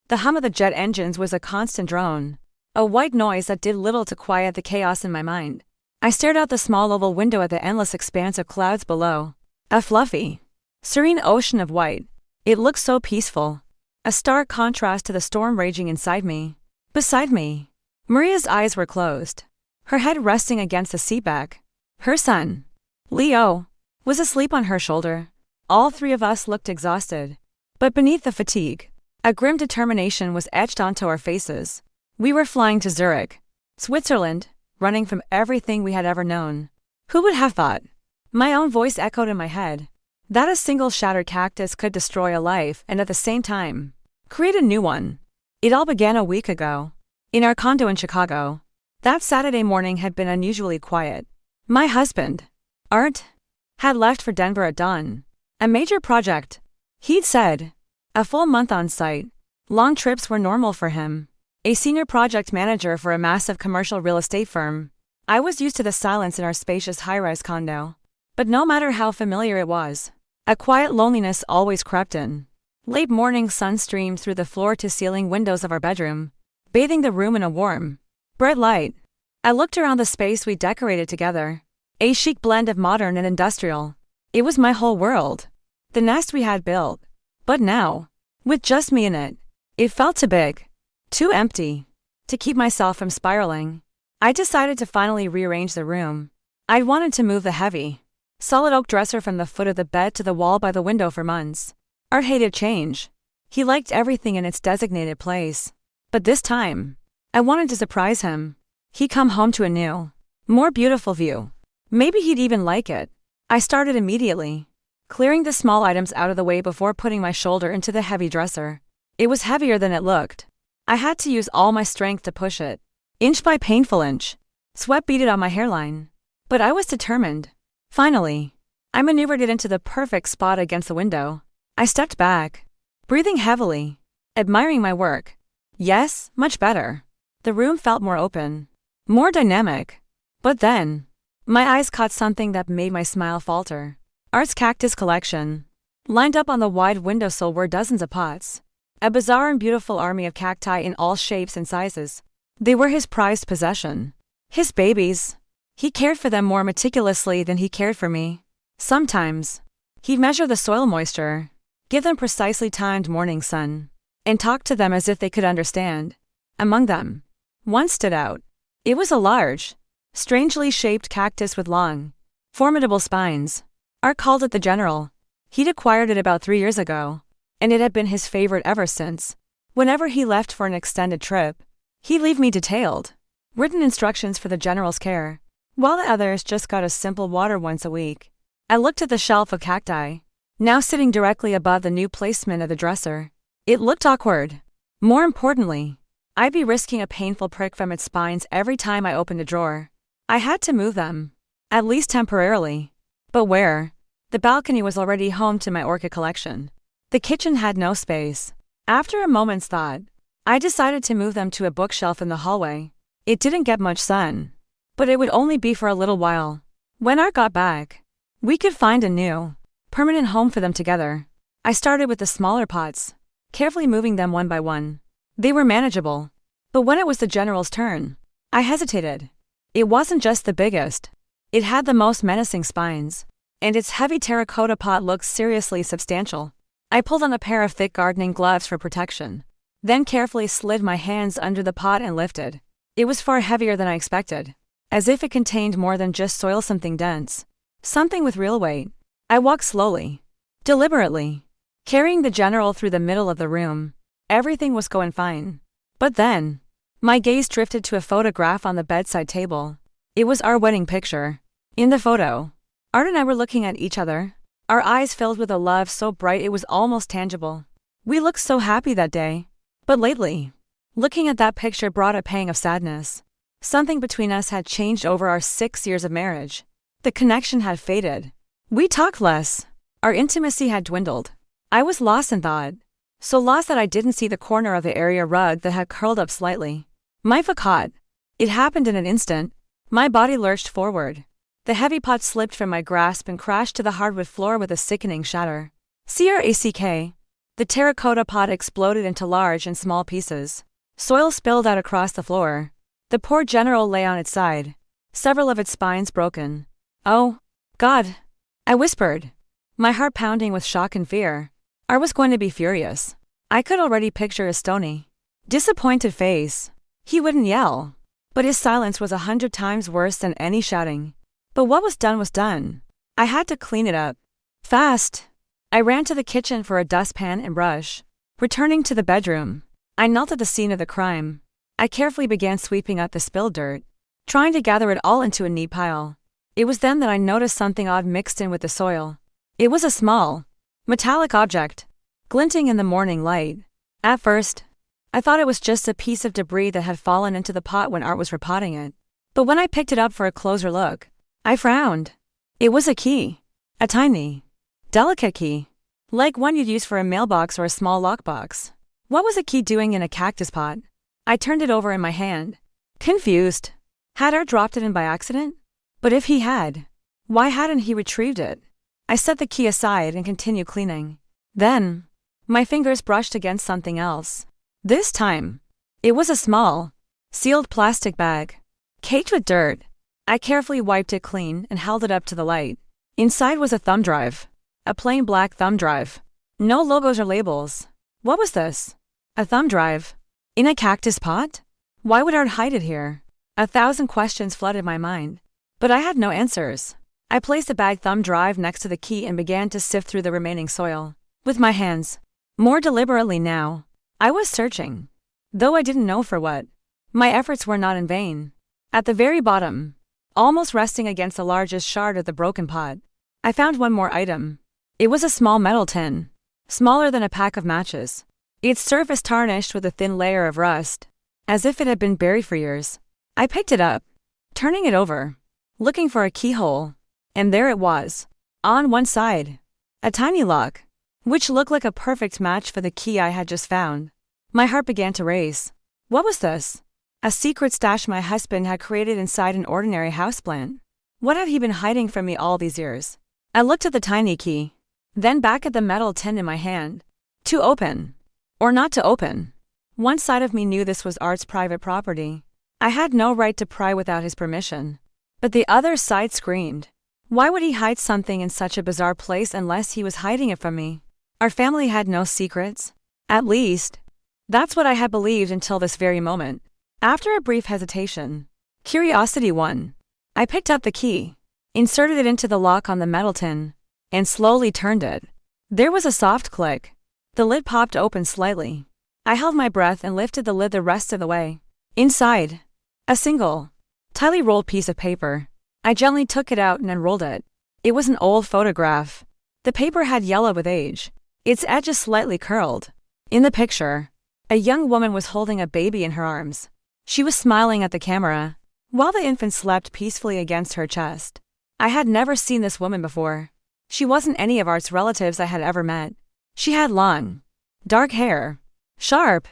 The hum of the jet engines was a constant drone, a white noise that did little to quiet the chaos in my mind. I stared out the small oval window at the endless expanse of clouds below. A fluffy, serene ocean of white. It looked so peaceful. A stark contrast to the storm raging inside me. Beside me, Maria's eyes were closed, her head resting against the seatback. Her son, Leo, was asleep on her shoulder. All three of us looked exhausted. But beneath the fatigue, a grim determination was etched onto our faces. We were flying to Zurich, Switzerland, running from everything we had ever known. Who would have thought? My own voice echoed in my head. That a single shattered cactus could destroy a life and at the same time, create a new one. It all began a week ago, in our condo in Chicago. That Saturday morning had been unusually quiet. My husband, Art, had left for Denver at dawn. A major project, he'd said. A full month on site. Long trips were normal for him. A senior project manager for a massive commercial real estate firm. I was used to the silence in our spacious high-rise condo. But no matter how familiar it was, a quiet loneliness always crept in. Late morning sun streamed through the floor-to-ceiling windows of our bedroom, bathing the room in a warm, bright light. I looked around the space we decorated together. A chic blend of modern and industrial. It was my whole world. The nest we had built. But now, with just me in it, it felt too big. Too empty. To keep myself from spiraling, I decided to finally rearrange the room. I'd wanted to move the heavy, solid oak dresser from the foot of the bed to the wall by the window for months. Art hated change. He liked everything in its designated place. But this time, I wanted to surprise him. He'd come home to a new, more beautiful view. Maybe he'd even like it. I started immediately, clearing the small items out of the way before putting my shoulder into the heavy dresser. It was heavier than it looked. I had to use all my strength to push it, inch by painful inch. Sweat beaded on my hairline. But I was determined. Finally, I maneuvered it into the perfect spot against the window. I stepped back, breathing heavily, admiring my work. Yes, much better. The room felt more open, more dynamic. But then, my eyes caught something that made my smile falter. Art's cactus collection. Lined up on the wide windowsill were dozens of pots. A bizarre and beautiful army of cacti in all shapes and sizes. They were his prized possession. His babies. He cared for them more meticulously than he cared for me. Sometimes, he'd measure the soil moisture, give them precisely timed morning sun, and talk to them as if they could understand. Among them, one stood out. It was a large, strangely shaped cactus with long, formidable spines. Art called it the General. He'd acquired it about 3 years ago, and it had been his favorite ever since. Whenever he left for an extended trip, he'd leave me detailed, written instructions for the General's care, while the others just got a simple water once a week. I looked at the shelf of cacti, now sitting directly above the new placement of the dresser. It looked awkward. More importantly, I'd be risking a painful prick from its spines every time I opened a drawer. I had to move them, at least temporarily. But where? The balcony was already home to my orchid collection. The kitchen had no space. After a moment's thought, I decided to move them to a bookshelf in the hallway. It didn't get much sun, but it would only be for a little while. When Art got back, we could find a new, permanent home for them together. I started with the smaller pots, carefully moving them one by one. They were manageable. But when it was the General's turn, I hesitated. It wasn't just the biggest. It had the most menacing spines, and its heavy terracotta pot looked seriously substantial. I pulled on a pair of thick gardening gloves for protection, then carefully slid my hands under the pot and lifted. It was far heavier than I expected, as if it contained more than just soil, something dense, something with real weight. I walked slowly, deliberately, carrying the General through the middle of the room. Everything was going fine. But then, my gaze drifted to a photograph on the bedside table. It was our wedding picture. In the photo, Art and I were looking at each other, our eyes filled with a love so bright it was almost tangible. We looked so happy that day. But lately, looking at that picture brought a pang of sadness. Something between us had changed over our 6 years of marriage. The connection had faded. We talked less. Our intimacy had dwindled. I was lost in thought. So lost that I didn't see the corner of the area rug that had curled up slightly. My foot caught. It happened in an instant. My body lurched forward. The heavy pot slipped from my grasp and crashed to the hardwood floor with a sickening shatter. Crack. The terracotta pot exploded into large and small pieces. Soil spilled out across the floor. The poor general lay on its side, several of its spines broken. "Oh, God," I whispered, my heart pounding with shock and fear. I was going to be furious. I could already picture his stony, disappointed face. He wouldn't yell, but his silence was 100 times worse than any shouting. But what was done was done. I had to clean it up. Fast. I ran to the kitchen for a dustpan and brush. Returning to the bedroom, I knelt at the scene of the crime. I carefully began sweeping up the spilled dirt, trying to gather it all into a neat pile. It was then that I noticed something odd mixed in with the soil. It was a small, metallic object, glinting in the morning light. At first, I thought it was just a piece of debris that had fallen into the pot when Art was repotting it. But when I picked it up for a closer look, I frowned. It was a key. A tiny, delicate key, like one you'd use for a mailbox or a small lockbox. What was a key doing in a cactus pot? I turned it over in my hand, confused. Had Art dropped it in by accident? But if he had, why hadn't he retrieved it? I set the key aside and continued cleaning. Then, my fingers brushed against something else. This time, it was a small, sealed plastic bag, caked with dirt. I carefully wiped it clean and held it up to the light. Inside was a thumb drive. A plain black thumb drive. No logos or labels. What was this? A thumb drive? In a cactus pot? Why would Art hide it here? 1,000 questions flooded my mind. But I had no answers. I placed the bag thumb drive next to the key and began to sift through the remaining soil. With my hands. More deliberately now. I was searching. Though I didn't know for what. My efforts were not in vain. At the very bottom, almost resting against the largest shard of the broken pot, I found one more item. It was a small metal tin, smaller than a pack of matches. Its surface tarnished with a thin layer of rust, as if it had been buried for years. I picked it up, turning it over, looking for a keyhole, and there it was. On one side, a tiny lock, which looked like a perfect match for the key I had just found. My heart began to race. What was this? A secret stash my husband had created inside an ordinary houseplant. What had he been hiding from me all these years? I looked at the tiny key, then back at the metal tin in my hand. To open, or not to open. One side of me knew this was Art's private property. I had no right to pry without his permission. But the other side screamed. Why would he hide something in such a bizarre place unless he was hiding it from me? Our family had no secrets. At least, that's what I had believed until this very moment. After a brief hesitation, curiosity won. I picked up the key, inserted it into the lock on the metal tin, and slowly turned it. There was a soft click. The lid popped open slightly. I held my breath and lifted the lid the rest of the way. Inside, a single, tightly rolled piece of paper. I gently took it out and unrolled it. It was an old photograph. The paper had yellowed with age, its edges slightly curled. In the picture, a young woman was holding a baby in her arms. She was smiling at the camera, while the infant slept peacefully against her chest. I had never seen this woman before. She wasn't any of Art's relatives I had ever met. She had long, dark hair, sharp,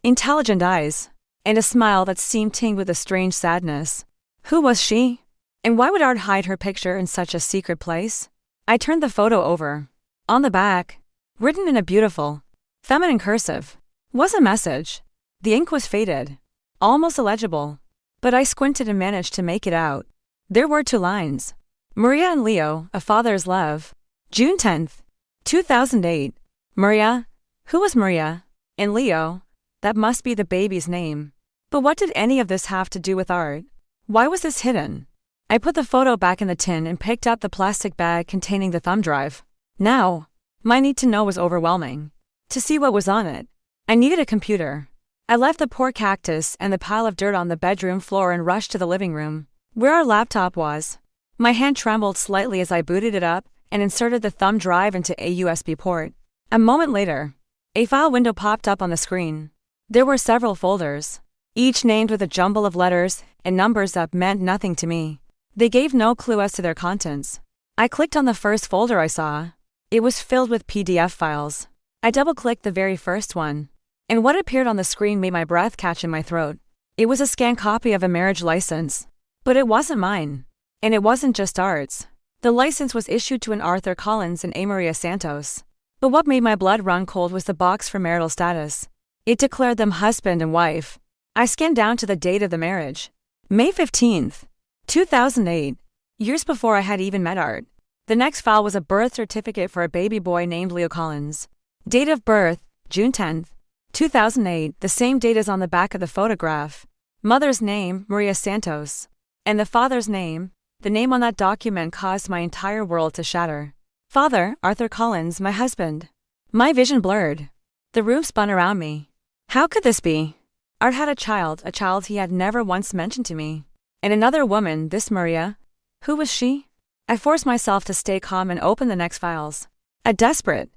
intelligent eyes, and a smile that seemed tinged with a strange sadness. Who was she? And why would Art hide her picture in such a secret place? I turned the photo over. On the back, written in a beautiful, feminine cursive, was a message. The ink was faded, almost illegible, but I squinted and managed to make it out. There were 2 lines. Maria and Leo, a father's love. June 10th, 2008. Maria? Who was Maria? And Leo? That must be the baby's name. But what did any of this have to do with Art? Why was this hidden? I put the photo back in the tin and picked up the plastic bag containing the thumb drive. Now, my need to know was overwhelming. To see what was on it, I needed a computer. I left the poor cactus and the pile of dirt on the bedroom floor and rushed to the living room, where our laptop was. My hand trembled slightly as I booted it up and inserted the thumb drive into a USB port. A moment later, a file window popped up on the screen. There were several folders, each named with a jumble of letters and numbers that meant nothing to me. They gave no clue as to their contents. I clicked on the first folder I saw. It was filled with PDF files. I double-clicked the very first one, and what appeared on the screen made my breath catch in my throat. It was a scanned copy of a marriage license. But it wasn't mine. And it wasn't just Art's. The license was issued to an Arthur Collins and Maria Santos. But what made my blood run cold was the box for marital status. It declared them husband and wife. I scanned down to the date of the marriage. May 15th, 2008. Years before I had even met Art. The next file was a birth certificate for a baby boy named Leo Collins. Date of birth, June 10th, 2008, the same date as on the back of the photograph. Mother's name, Maria Santos. And the father's name, the name on that document caused my entire world to shatter. Father, Arthur Collins, my husband. My vision blurred. The room spun around me. How could this be? Art had a child he had never once mentioned to me. And another woman, this Maria. Who was she? I forced myself to stay calm and open the next files. A desperate,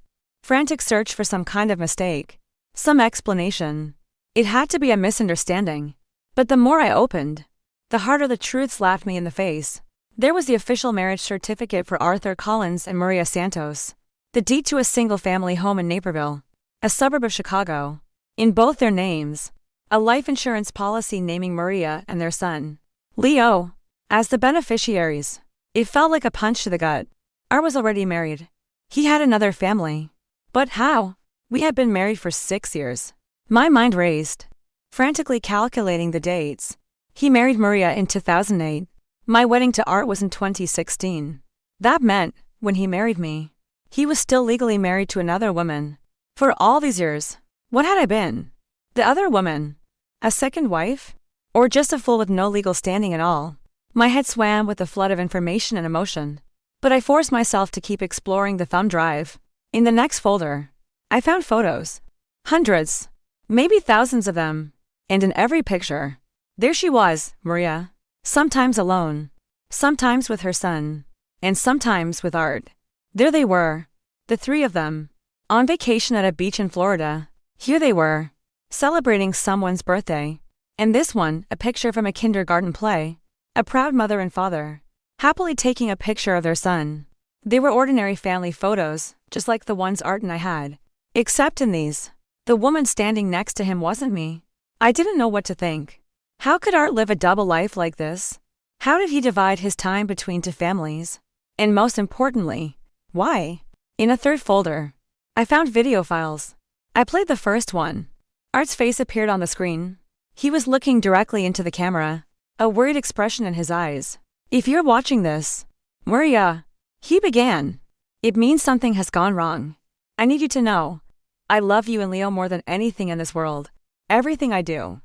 frantic search for some kind of mistake. Some explanation. It had to be a misunderstanding. But the more I opened, the harder the truth slapped me in the face. There was the official marriage certificate for Arthur Collins and Maria Santos. The deed to a single-family home in Naperville, a suburb of Chicago. In both their names, a life insurance policy naming Maria and their son, Leo, as the beneficiaries. It felt like a punch to the gut. Art was already married. He had another family. But how? We had been married for 6 years. My mind raced, frantically calculating the dates. He married Maria in 2008. My wedding to Art was in 2016. That meant, when he married me, he was still legally married to another woman. For all these years, what had I been? The other woman? A second wife? Or just a fool with no legal standing at all? My head swam with a flood of information and emotion. But I forced myself to keep exploring the thumb drive. In the next folder, I found photos. Hundreds, maybe thousands of them. And in every picture, there she was, Maria. Sometimes alone, sometimes with her son, and sometimes with Art. There they were, the three of them, on vacation at a beach in Florida. Here they were, celebrating someone's birthday. And this one, a picture from a kindergarten play. A proud mother and father, happily taking a picture of their son. They were ordinary family photos, just like the ones Art and I had. Except in these, the woman standing next to him wasn't me. I didn't know what to think. How could Art live a double life like this? How did he divide his time between two families? And most importantly, why? In a third folder, I found video files. I played the first one. Art's face appeared on the screen. He was looking directly into the camera, a worried expression in his eyes. If you're watching this, Maria, he began. It means something has gone wrong. I need you to know. I love you and Leo more than anything in this world. Everything I do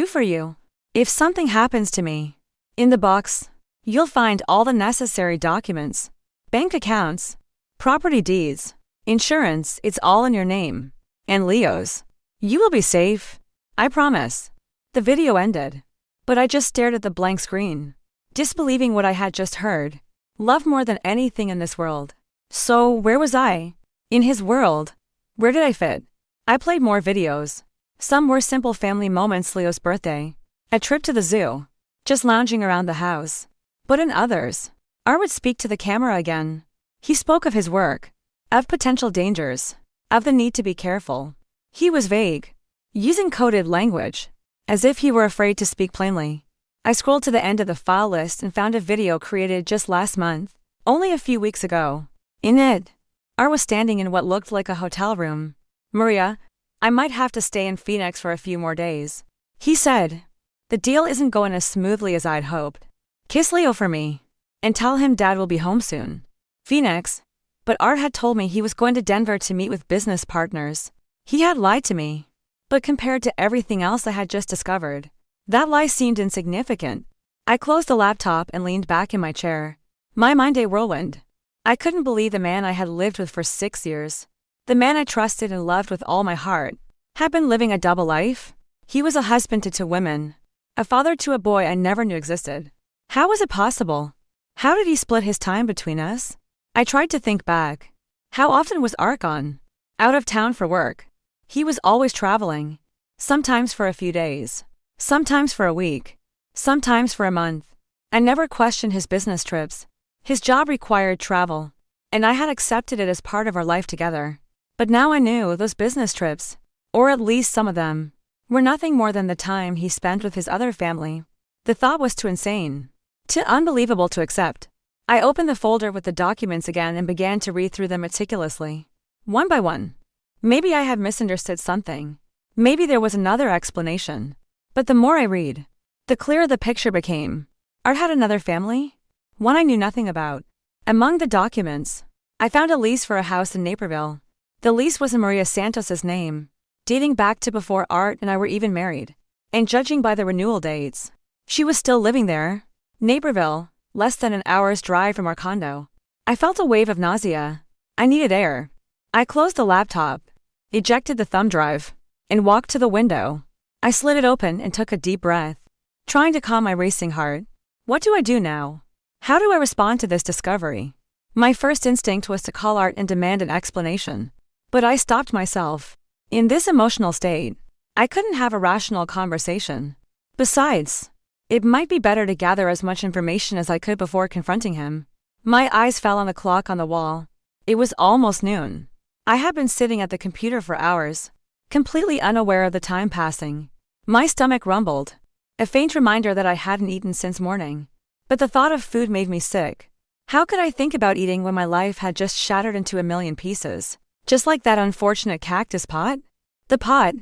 for you. If something happens to me, in the box, you'll find all the necessary documents, bank accounts, property deeds, insurance, it's all in your name. And Leo's. You will be safe. I promise. The video ended. But I just stared at the blank screen, disbelieving what I had just heard. Love more than anything in this world. So, where was I? In his world. Where did I fit? I played more videos. Some were simple family moments, Leo's birthday, a trip to the zoo, just lounging around the house. But in others, Art would speak to the camera again. He spoke of his work, of potential dangers, of the need to be careful. He was vague, using coded language, as if he were afraid to speak plainly. I scrolled to the end of the file list and found a video created just last month, only a few weeks ago. In it, Art was standing in what looked like a hotel room. Maria, I might have to stay in Phoenix for a few more days. He said, the deal isn't going as smoothly as I'd hoped. Kiss Leo for me, and tell him Dad will be home soon. Phoenix. But Art had told me he was going to Denver to meet with business partners. He had lied to me. But compared to everything else I had just discovered, that lie seemed insignificant. I closed the laptop and leaned back in my chair. My mind a whirlwind. I couldn't believe the man I had lived with for 6 years, the man I trusted and loved with all my heart, had been living a double life. He was a husband to 2 women, a father to a boy I never knew existed. How was it possible? How did he split his time between us? I tried to think back. How often was Art gone? Out of town for work. He was always traveling, sometimes for a few days, sometimes for a week, sometimes for a month. I never questioned his business trips. His job required travel, and I had accepted it as part of our life together. But now I knew those business trips, or at least some of them, were nothing more than the time he spent with his other family. The thought was too insane, too unbelievable to accept. I opened the folder with the documents again and began to read through them meticulously. one by one. Maybe I had misunderstood something. Maybe there was another explanation. But the more I read, the clearer the picture became. Art had another family? One I knew nothing about. Among the documents, I found a lease for a house in Naperville. The lease was in Maria Santos's name, dating back to before Art and I were even married. And judging by the renewal dates, she was still living there. Naperville, less than an hour's drive from our condo. I felt a wave of nausea. I needed air. I closed the laptop, ejected the thumb drive, and walked to the window. I slid it open and took a deep breath, trying to calm my racing heart. What do I do now? How do I respond to this discovery? My first instinct was to call Art and demand an explanation. But I stopped myself. In this emotional state, I couldn't have a rational conversation. Besides, it might be better to gather as much information as I could before confronting him. My eyes fell on the clock on the wall. It was almost noon. I had been sitting at the computer for hours, completely unaware of the time passing. My stomach rumbled, a faint reminder that I hadn't eaten since morning. But the thought of food made me sick. How could I think about eating when my life had just shattered into a million pieces? Just like that unfortunate cactus pot? The pot,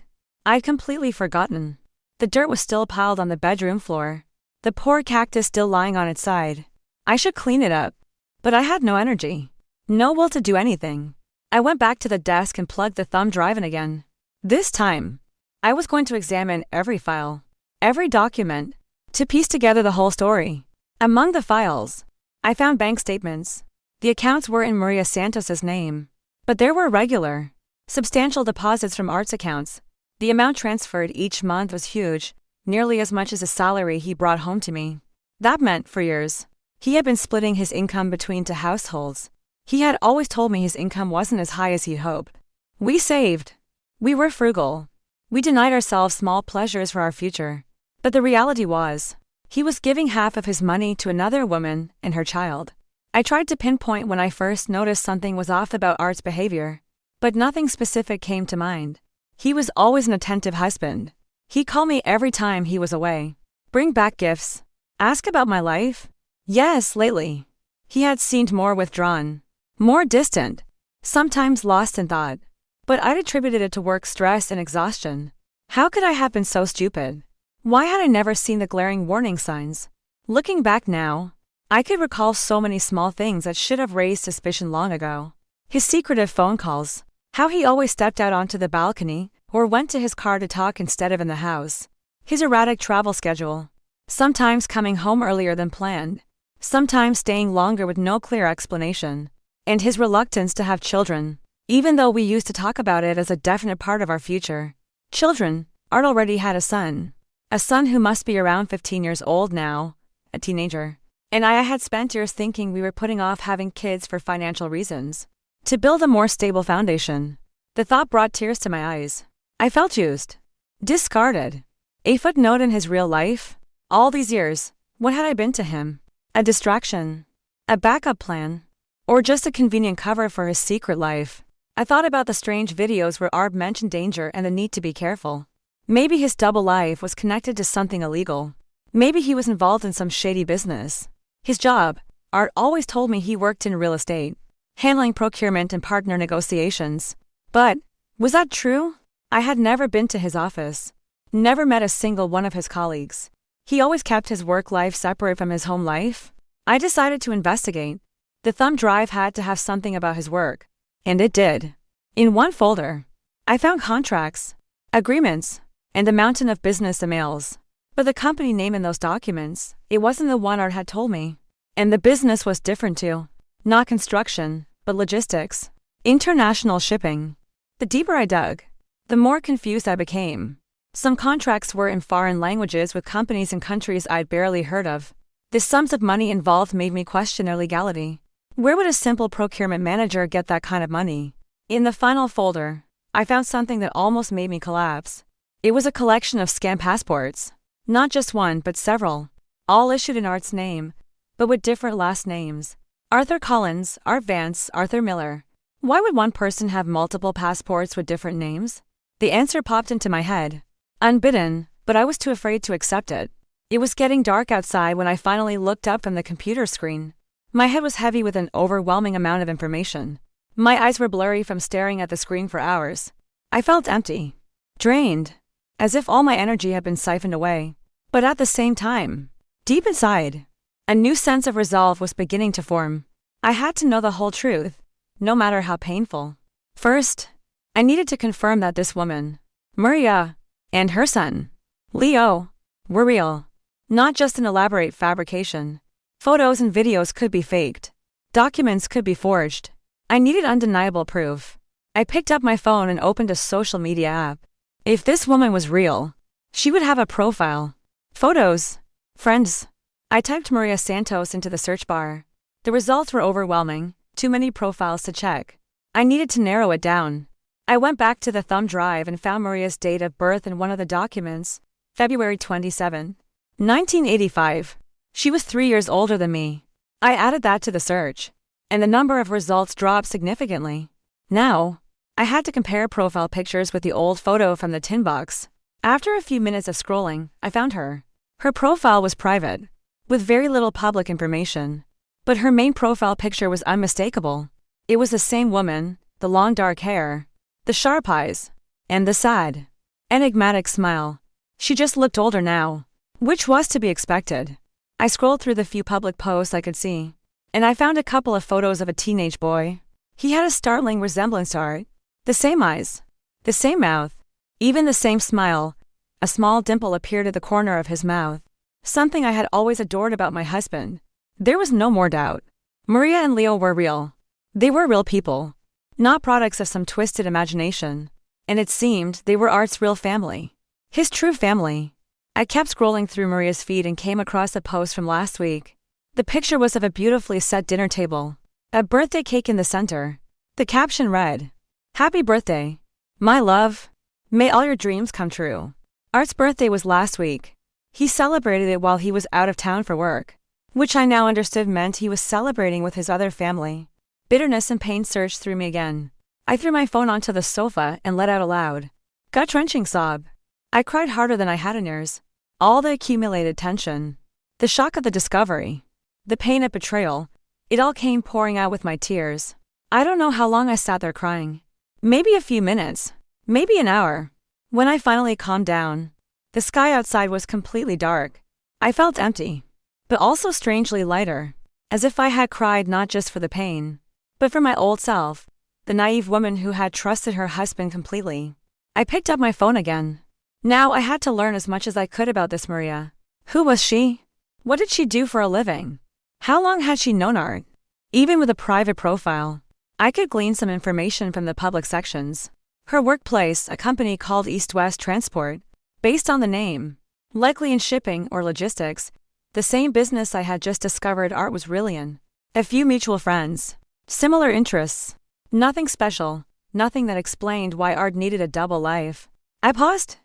I'd completely forgotten. The dirt was still piled on the bedroom floor. The poor cactus still lying on its side. I should clean it up. But I had no energy. No will to do anything. I went back to the desk and plugged the thumb drive in again. This time, I was going to examine every file, every document, to piece together the whole story. Among the files, I found bank statements. The accounts were in Maria Santos's name. But there were regular, substantial deposits from Art's accounts. The amount transferred each month was huge, nearly as much as the salary he brought home to me. That meant, for years, he had been splitting his income between two households. He had always told me his income wasn't as high as he'd hoped. We saved. We were frugal. We denied ourselves small pleasures for our future. But the reality was, he was giving half of his money to another woman and her child. I tried to pinpoint when I first noticed something was off about Art's behavior, but nothing specific came to mind. He was always an attentive husband. He'd call me every time he was away. Bring back gifts. Ask about my life. Yes, lately. He had seemed more withdrawn. More distant, sometimes lost in thought. But I'd attributed it to work stress and exhaustion. How could I have been so stupid? Why had I never seen the glaring warning signs? Looking back now, I could recall so many small things that should have raised suspicion long ago. His secretive phone calls, how he always stepped out onto the balcony or went to his car to talk instead of in the house. His erratic travel schedule, sometimes coming home earlier than planned, sometimes staying longer with no clear explanation. And his reluctance to have children, even though we used to talk about it as a definite part of our future. Children. Art already had a son who must be around 15 years old now, a teenager. And I had spent years thinking we were putting off having kids for financial reasons, to build a more stable foundation. The thought brought tears to my eyes. I felt used, discarded. A footnote in his real life. All these years, what had I been to him? A distraction? A backup plan? Or just a convenient cover for his secret life? I thought about the strange videos where Art mentioned danger and the need to be careful. Maybe his double life was connected to something illegal. Maybe he was involved in some shady business. His job, Art always told me he worked in real estate, handling procurement and partner negotiations. But, was that true? I had never been to his office. Never met a single one of his colleagues. He always kept his work life separate from his home life. I decided to investigate. The thumb drive had to have something about his work. And it did. In one folder, I found contracts, agreements, and a mountain of business emails. But the company name in those documents, it wasn't the one Art had told me. And the business was different too. Not construction, but logistics. International shipping. The deeper I dug, the more confused I became. Some contracts were in foreign languages with companies in countries I'd barely heard of. The sums of money involved made me question their legality. Where would a simple procurement manager get that kind of money? In the final folder, I found something that almost made me collapse. It was a collection of scam passports. Not just one, but several. All issued in Art's name, but with different last names. Arthur Collins, Art Vance, Arthur Miller. Why would one person have multiple passports with different names? The answer popped into my head. Unbidden, but I was too afraid to accept it. It was getting dark outside when I finally looked up from the computer screen. My head was heavy with an overwhelming amount of information. My eyes were blurry from staring at the screen for hours. I felt empty, drained, as if all my energy had been siphoned away. But at the same time, deep inside, a new sense of resolve was beginning to form. I had to know the whole truth, no matter how painful. First, I needed to confirm that this woman, Maria, and her son, Leo, were real. Not just an elaborate fabrication. Photos and videos could be faked. Documents could be forged. I needed undeniable proof. I picked up my phone and opened a social media app. If this woman was real, she would have a profile. Photos. Friends. I typed Maria Santos into the search bar. The results were overwhelming, too many profiles to check. I needed to narrow it down. I went back to the thumb drive and found Maria's date of birth in one of the documents, February 27, 1985. She was 3 years older than me. I added that to the search, and the number of results dropped significantly. Now, I had to compare profile pictures with the old photo from the tin box. After a few minutes of scrolling, I found her. Her profile was private, with very little public information. But her main profile picture was unmistakable. It was the same woman, the long dark hair, the sharp eyes, and the sad, enigmatic smile. She just looked older now, which was to be expected. I scrolled through the few public posts I could see, and I found a couple of photos of a teenage boy. He had a startling resemblance to Art. The same eyes, the same mouth, even the same smile. A small dimple appeared at the corner of his mouth. Something I had always adored about my husband. There was no more doubt. Maria and Leo were real. They were real people, not products of some twisted imagination. And it seemed they were Art's real family. His true family. I kept scrolling through Maria's feed and came across a post from last week. The picture was of a beautifully set dinner table, a birthday cake in the center. The caption read, "Happy birthday, my love. May all your dreams come true." Art's birthday was last week. He celebrated it while he was out of town for work, which I now understood meant he was celebrating with his other family. Bitterness and pain surged through me again. I threw my phone onto the sofa and let out a loud, gut-wrenching sob. I cried harder than I had in years. All the accumulated tension, the shock of the discovery, the pain of betrayal, it all came pouring out with my tears. I don't know how long I sat there crying. Maybe a few minutes, maybe an hour. When I finally calmed down, the sky outside was completely dark. I felt empty, but also strangely lighter, as if I had cried not just for the pain, but for my old self, the naive woman who had trusted her husband completely. I picked up my phone again. Now I had to learn as much as I could about this Maria. Who was she? What did she do for a living? How long had she known Art? Even with a private profile, I could glean some information from the public sections. Her workplace, a company called East West Transport, based on the name, likely in shipping or logistics, the same business I had just discovered Art was really in. A few mutual friends, similar interests, nothing special, nothing that explained why Art needed a double life. I paused.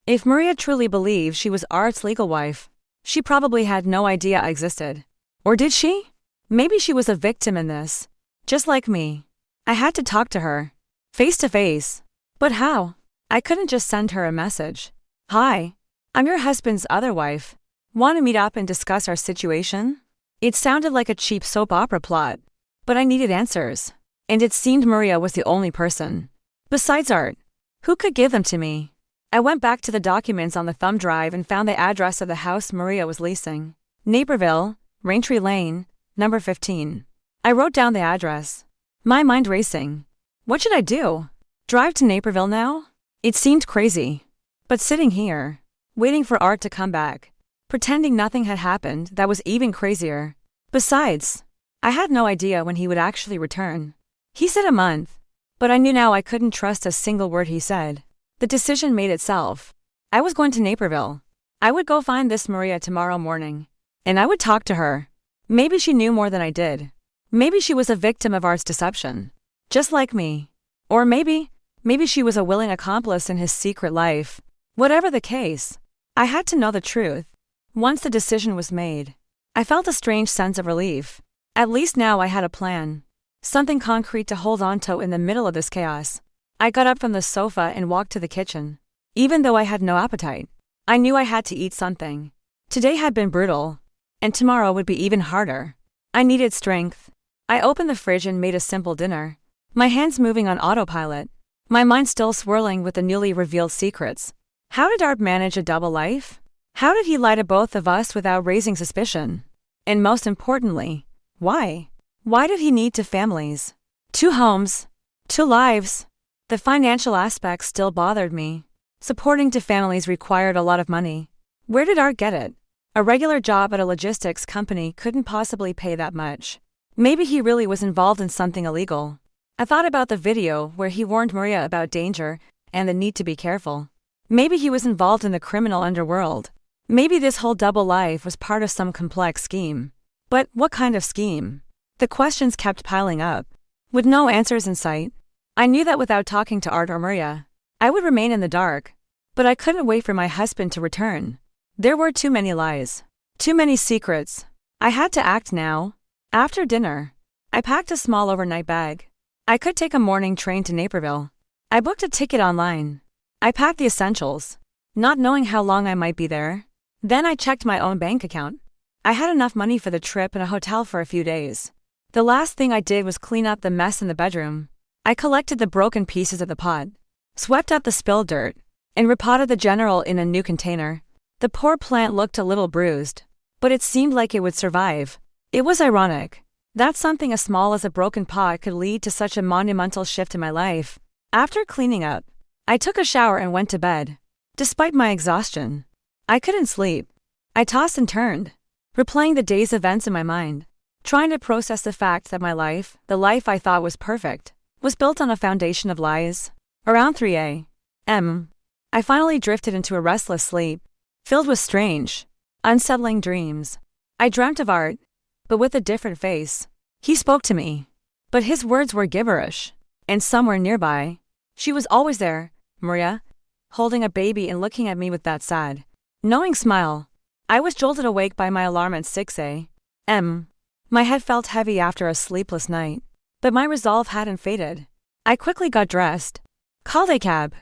If Maria truly believed she was Art's legal wife, she probably had no idea I existed. Or did she? Maybe she was a victim in this, just like me. I had to talk to her, face to face. But how? I couldn't just send her a message. "Hi, I'm your husband's other wife. Want to meet up and discuss our situation?" It sounded like a cheap soap opera plot, but I needed answers. And it seemed Maria was the only person, besides Art, who could give them to me. I went back to the documents on the thumb drive and found the address of the house Maria was leasing. Naperville, Raintree Lane, number 15. I wrote down the address, my mind racing. What should I do? Drive to Naperville now? It seemed crazy. But sitting here, waiting for Art to come back, pretending nothing had happened, that was even crazier. Besides, I had no idea when he would actually return. He said a month, but I knew now I couldn't trust a single word he said. The decision made itself. I was going to Naperville. I would go find this Maria tomorrow morning, and I would talk to her. Maybe she knew more than I did. Maybe she was a victim of Art's deception, just like me. Or maybe she was a willing accomplice in his secret life. Whatever the case, I had to know the truth. Once the decision was made, I felt a strange sense of relief. At least now I had a plan. Something concrete to hold on to in the middle of this chaos. I got up from the sofa and walked to the kitchen. Even though I had no appetite, I knew I had to eat something. Today had been brutal, and tomorrow would be even harder. I needed strength. I opened the fridge and made a simple dinner. my hands moving on autopilot, my mind still swirling with the newly revealed secrets. How did Art manage a double life? How did he lie to both of us without raising suspicion? And most importantly, why? Why did he need two families? 2 homes? 2 lives? The financial aspect still bothered me. Supporting 2 families required a lot of money. Where did Art get it? A regular job at a logistics company couldn't possibly pay that much. Maybe he really was involved in something illegal. I thought about the video where he warned Maria about danger and the need to be careful. Maybe he was involved in the criminal underworld. Maybe this whole double life was part of some complex scheme. But what kind of scheme? The questions kept piling up. With no answers in sight, I knew that without talking to Art or Maria, I would remain in the dark. But I couldn't wait for my husband to return. There were too many lies. Too many secrets. I had to act now. After dinner, I packed a small overnight bag. I could take a morning train to Naperville. I booked a ticket online. I packed the essentials, not knowing how long I might be there. Then I checked my own bank account. I had enough money for the trip and a hotel for a few days. The last thing I did was clean up the mess in the bedroom. I collected the broken pieces of the pot, swept up the spilled dirt, and repotted the general in a new container. The poor plant looked a little bruised, but it seemed like it would survive. It was ironic that something as small as a broken pot could lead to such a monumental shift in my life. After cleaning up, I took a shower and went to bed. Despite my exhaustion, I couldn't sleep. I tossed and turned, replaying the day's events in my mind, trying to process the fact that my life, the life I thought was perfect, was built on a foundation of lies. Around 3 a.m., I finally drifted into a restless sleep, filled with strange, unsettling dreams. I dreamt of Art, but with a different face. He spoke to me, but his words were gibberish. And somewhere nearby, she was always there, Maria, holding a baby and looking at me with that sad, knowing smile. I was jolted awake by my alarm at 6 a.m. My head felt heavy after a sleepless night, but my resolve hadn't faded. I quickly got dressed, called a cab,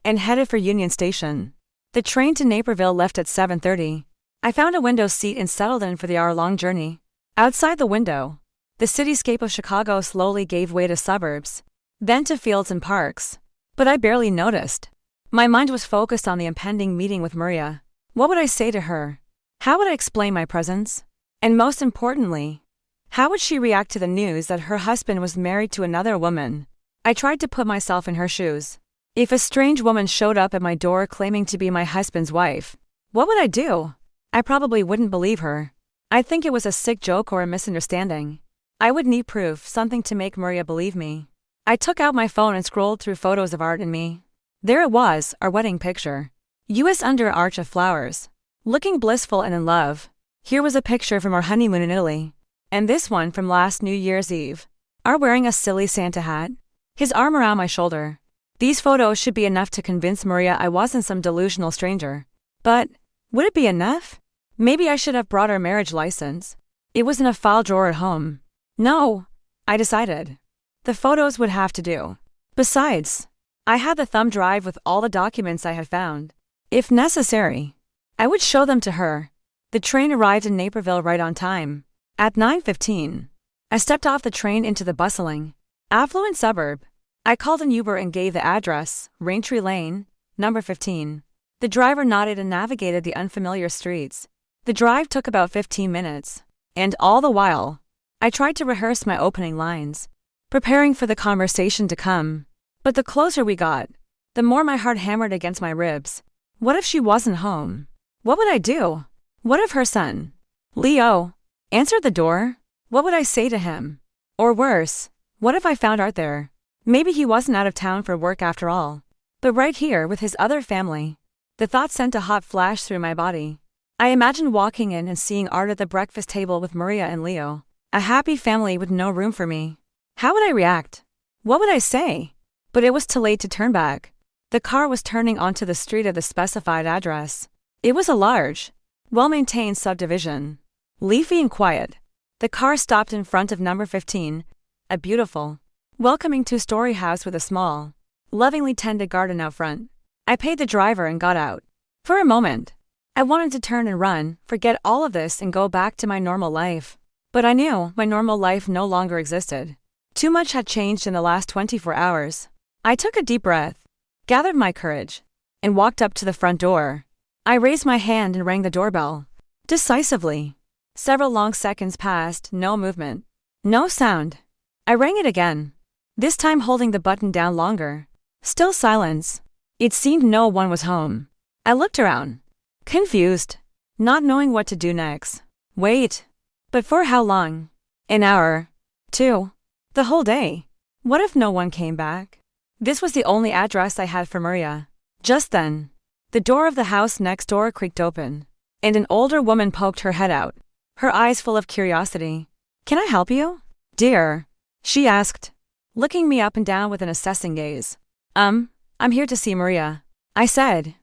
and headed for Union Station. The train to Naperville left at 7:30. I found a window seat and settled in for the hour-long journey. Outside the window, the cityscape of Chicago slowly gave way to suburbs, then to fields and parks. But I barely noticed. My mind was focused on the impending meeting with Maria. What would I say to her? How would I explain my presence? And most importantly, how would she react to the news that her husband was married to another woman? I tried to put myself in her shoes. If a strange woman showed up at my door claiming to be my husband's wife, what would I do? I probably wouldn't believe her. I'd think it was a sick joke or a misunderstanding. I would need proof, something to make Maria believe me. I took out my phone and scrolled through photos of Art and me. There it was, our wedding picture. US under an arch of flowers, looking blissful and in love. Here was a picture from our honeymoon in Italy. And this one from last New Year's Eve. Art wearing a silly Santa hat, his arm around my shoulder. These photos should be enough to convince Maria I wasn't some delusional stranger. But would it be enough? Maybe I should have brought our marriage license. It was in a file drawer at home. No, I decided. The photos would have to do. Besides, I had the thumb drive with all the documents I had found. If necessary, I would show them to her. The train arrived in Naperville right on time. At 9:15, I stepped off the train into the bustling, affluent suburb. I called an Uber and gave the address, Raintree Lane, number 15. The driver nodded and navigated the unfamiliar streets. The drive took about 15 minutes, and all the while, I tried to rehearse my opening lines, preparing for the conversation to come. But the closer we got, the more my heart hammered against my ribs. What if she wasn't home? What would I do? What if her son, Leo, answered the door? What would I say to him? Or worse, what if I found Art there? Maybe he wasn't out of town for work after all, but right here with his other family. The thought sent a hot flash through my body. I imagined walking in and seeing Art at the breakfast table with Maria and Leo, a happy family with no room for me. How would I react? What would I say? But it was too late to turn back. The car was turning onto the street of the specified address. It was a large, well-maintained subdivision, leafy and quiet. The car stopped in front of number 15, a beautiful, welcoming 2-story house with a small, lovingly tended garden out front. I paid the driver and got out. For a moment, I wanted to turn and run, forget all of this and go back to my normal life. But I knew my normal life no longer existed. Too much had changed in the last 24 hours. I took a deep breath, gathered my courage, and walked up to the front door. I raised my hand and rang the doorbell. Decisively. Several long seconds passed, no movement. No sound. I rang it again, this time holding the button down longer. Still silence. It seemed no one was home. I looked around, confused, not knowing what to do next. Wait. But for how long? An hour? 2? The whole day? What if no one came back? This was the only address I had for Maria. Just then, the door of the house next door creaked open, and an older woman poked her head out, her eyes full of curiosity. "Can I help you, dear?" she asked, looking me up and down with an assessing gaze. I'm here to see Maria," I said,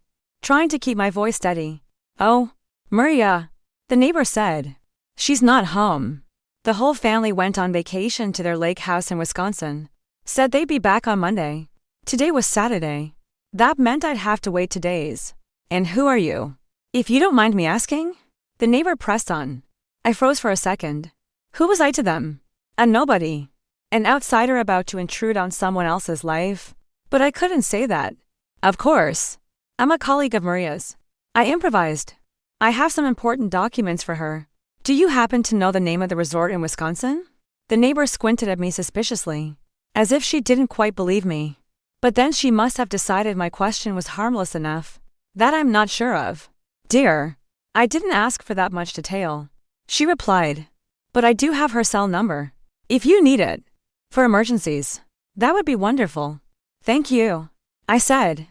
trying to keep my voice steady. "Oh, Maria," the neighbor said. "She's not home. The whole family went on vacation to their lake house in Wisconsin. Said they'd be back on Monday. Today was Saturday. That meant I'd have to wait 2 days. And who are you? If you don't mind me asking?" The neighbor pressed on. I froze for a second. Who was I to them? A nobody. An outsider about to intrude on someone else's life. But I couldn't say that. "Of course. I'm a colleague of Maria's," I improvised. "I have some important documents for her. Do you happen to know the name of the resort in Wisconsin?" The neighbor squinted at me suspiciously, as if she didn't quite believe me. But then she must have decided my question was harmless enough. "That I'm not sure of, dear. I didn't ask for that much detail," she replied. "But I do have her cell number. If you need it. For emergencies. That would be wonderful." "Thank you," I said,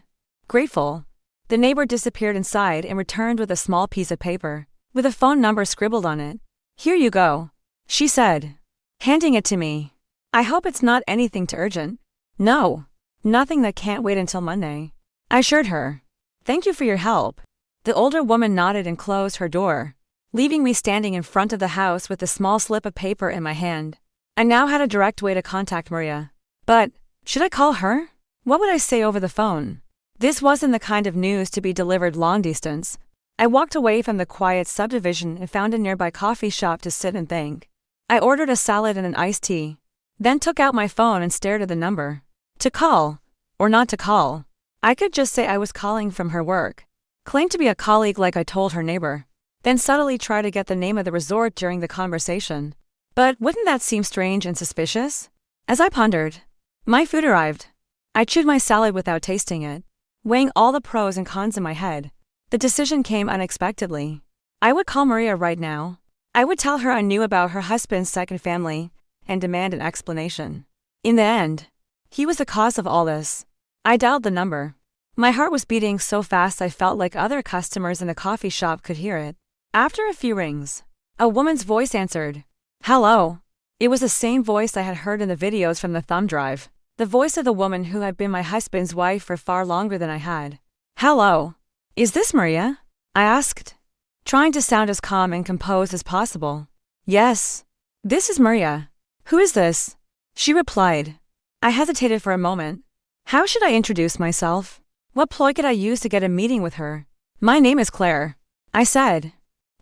grateful. The neighbor disappeared inside and returned with a small piece of paper, with a phone number scribbled on it. "Here you go," she said, handing it to me. "I hope it's not anything too urgent." "No. Nothing that can't wait until Monday," I assured her. "Thank you for your help." The older woman nodded and closed her door, leaving me standing in front of the house with a small slip of paper in my hand. I now had a direct way to contact Maria. But, should I call her? What would I say over the phone? This wasn't the kind of news to be delivered long distance. I walked away from the quiet subdivision and found a nearby coffee shop to sit and think. I ordered a salad and an iced tea, then took out my phone and stared at the number. To call, or not to call. I could just say I was calling from her work, claim to be a colleague like I told her neighbor, then subtly try to get the name of the resort during the conversation. But wouldn't that seem strange and suspicious? As I pondered, my food arrived. I chewed my salad without tasting it, weighing all the pros and cons in my head. The decision came unexpectedly. I would call Maria right now. I would tell her I knew about her husband's second family and demand an explanation. In the end, he was the cause of all this. I dialed the number. My heart was beating so fast I felt like other customers in the coffee shop could hear it. After a few rings, a woman's voice answered. "Hello." It was the same voice I had heard in the videos from the thumb drive. The voice of the woman who had been my husband's wife for far longer than I had. "Hello. Is this Maria?" I asked, trying to sound as calm and composed as possible. "Yes. This is Maria. Who is this?" she replied. I hesitated for a moment. How should I introduce myself? What ploy could I use to get a meeting with her? "My name is Claire," I said,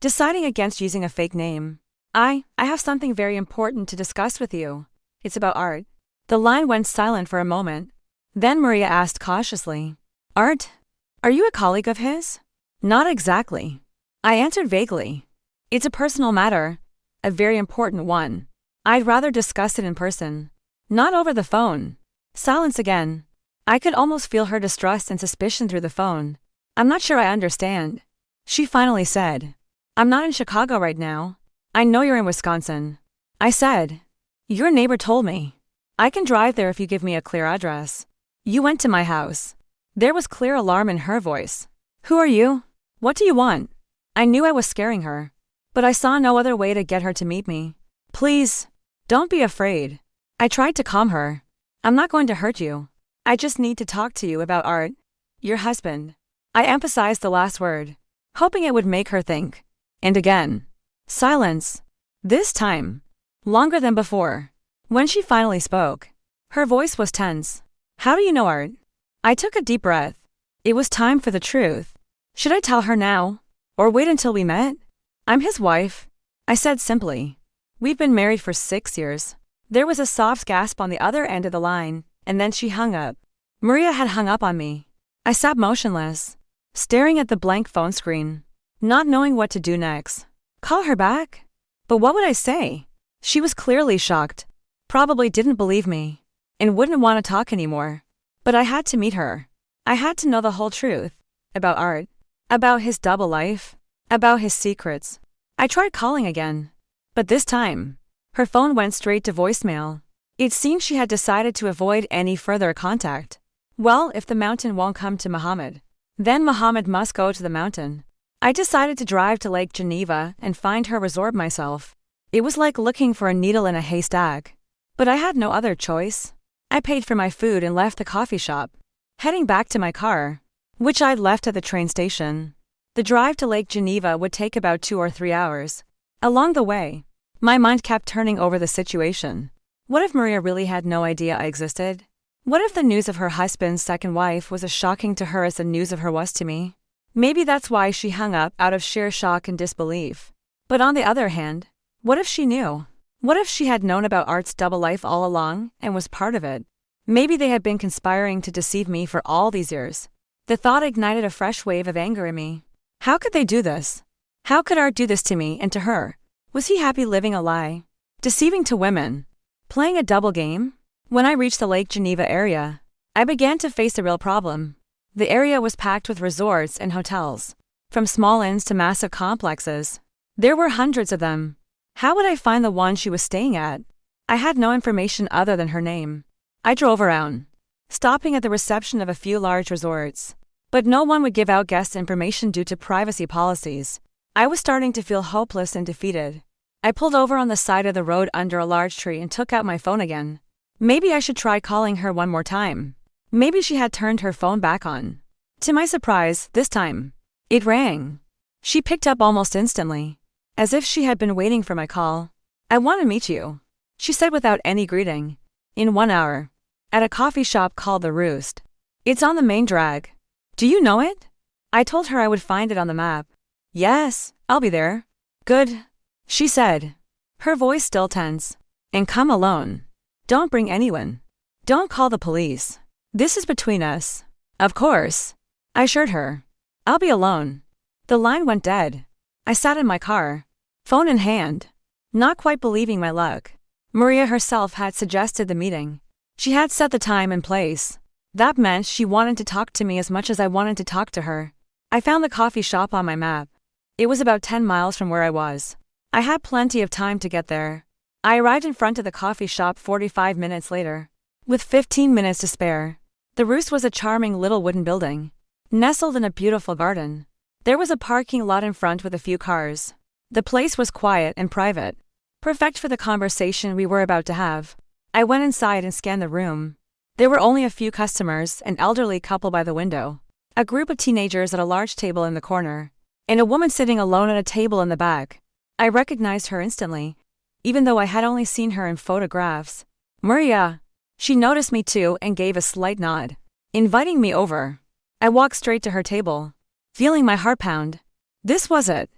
deciding against using a fake name. I have something very important to discuss with you. It's about Art." The line went silent for a moment. Then Maria asked cautiously, "Art? Are you a colleague of his?" "Not exactly," I answered vaguely. "It's a personal matter, a very important one. I'd rather discuss it in person, not over the phone." Silence again. I could almost feel her distrust and suspicion through the phone. "I'm not sure I understand," she finally said. "I'm not in Chicago right now. I know you're in Wisconsin," I said. "Your neighbor told me. I can drive there if you give me a clear address. You went to my house." There was clear alarm in her voice. "Who are you? What do you want?" I knew I was scaring her, but I saw no other way to get her to meet me. "Please, don't be afraid." I tried to calm her. "I'm not going to hurt you. I just need to talk to you about Art, your husband." I emphasized the last word, hoping it would make her think. And again. Silence. This time. Longer than before. When she finally spoke, her voice was tense. "How do you know Art?" I took a deep breath. It was time for the truth. Should I tell her now, or wait until we met? "I'm his wife," I said simply. "We've been married for 6 years. There was a soft gasp on the other end of the line, and then she hung up. Maria had hung up on me. I sat motionless, staring at the blank phone screen, not knowing what to do next. Call her back? But what would I say? She was clearly shocked, probably didn't believe me, and wouldn't want to talk anymore. But I had to meet her. I had to know the whole truth. About Art. About his double life. About his secrets. I tried calling again. But this time, her phone went straight to voicemail. It seemed she had decided to avoid any further contact. Well, if the mountain won't come to Muhammad, then Muhammad must go to the mountain. I decided to drive to Lake Geneva and find her resort myself. It was like looking for a needle in a haystack. But I had no other choice. I paid for my food and left the coffee shop, heading back to my car, which I'd left at the train station. The drive to Lake Geneva would take about 2 or 3 hours. Along the way, my mind kept turning over the situation. What if Maria really had no idea I existed? What if the news of her husband's second wife was as shocking to her as the news of her was to me? Maybe that's why she hung up out of sheer shock and disbelief. But on the other hand, what if she knew? What if she had known about Art's double life all along and was part of it? Maybe they had been conspiring to deceive me for all these years. The thought ignited a fresh wave of anger in me. How could they do this? How could Art do this to me and to her? Was he happy living a lie? Deceiving to women? Playing a double game? When I reached the Lake Geneva area, I began to face a real problem. The area was packed with resorts and hotels, from small inns to massive complexes. There were hundreds of them. How would I find the one she was staying at? I had no information other than her name. I drove around, stopping at the reception of a few large resorts. But no one would give out guest information due to privacy policies. I was starting to feel hopeless and defeated. I pulled over on the side of the road under a large tree and took out my phone again. Maybe I should try calling her one more time. Maybe she had turned her phone back on. To my surprise, this time, it rang. She picked up almost instantly, as if she had been waiting for my call. "I want to meet you," she said without any greeting. "In 1 hour. At a coffee shop called The Roost. It's on the main drag. Do you know it?" I told her I would find it on the map. "Yes, I'll be there." "Good," she said, her voice still tense. "And come alone. Don't bring anyone. Don't call the police. This is between us." "Of course," I assured her. "I'll be alone." The line went dead. I sat in my car, phone in hand, not quite believing my luck. Maria herself had suggested the meeting. She had set the time and place. That meant she wanted to talk to me as much as I wanted to talk to her. I found the coffee shop on my map. It was about 10 miles from where I was. I had plenty of time to get there. I arrived in front of the coffee shop 45 minutes later, with 15 minutes to spare. The Roost was a charming little wooden building, nestled in a beautiful garden. There was a parking lot in front with a few cars. The place was quiet and private, perfect for the conversation we were about to have. I went inside and scanned the room. There were only a few customers, an elderly couple by the window, a group of teenagers at a large table in the corner, and a woman sitting alone at a table in the back. I recognized her instantly, even though I had only seen her in photographs. "Maria." She noticed me too and gave a slight nod, inviting me over. I walked straight to her table, feeling my heart pound. This was it.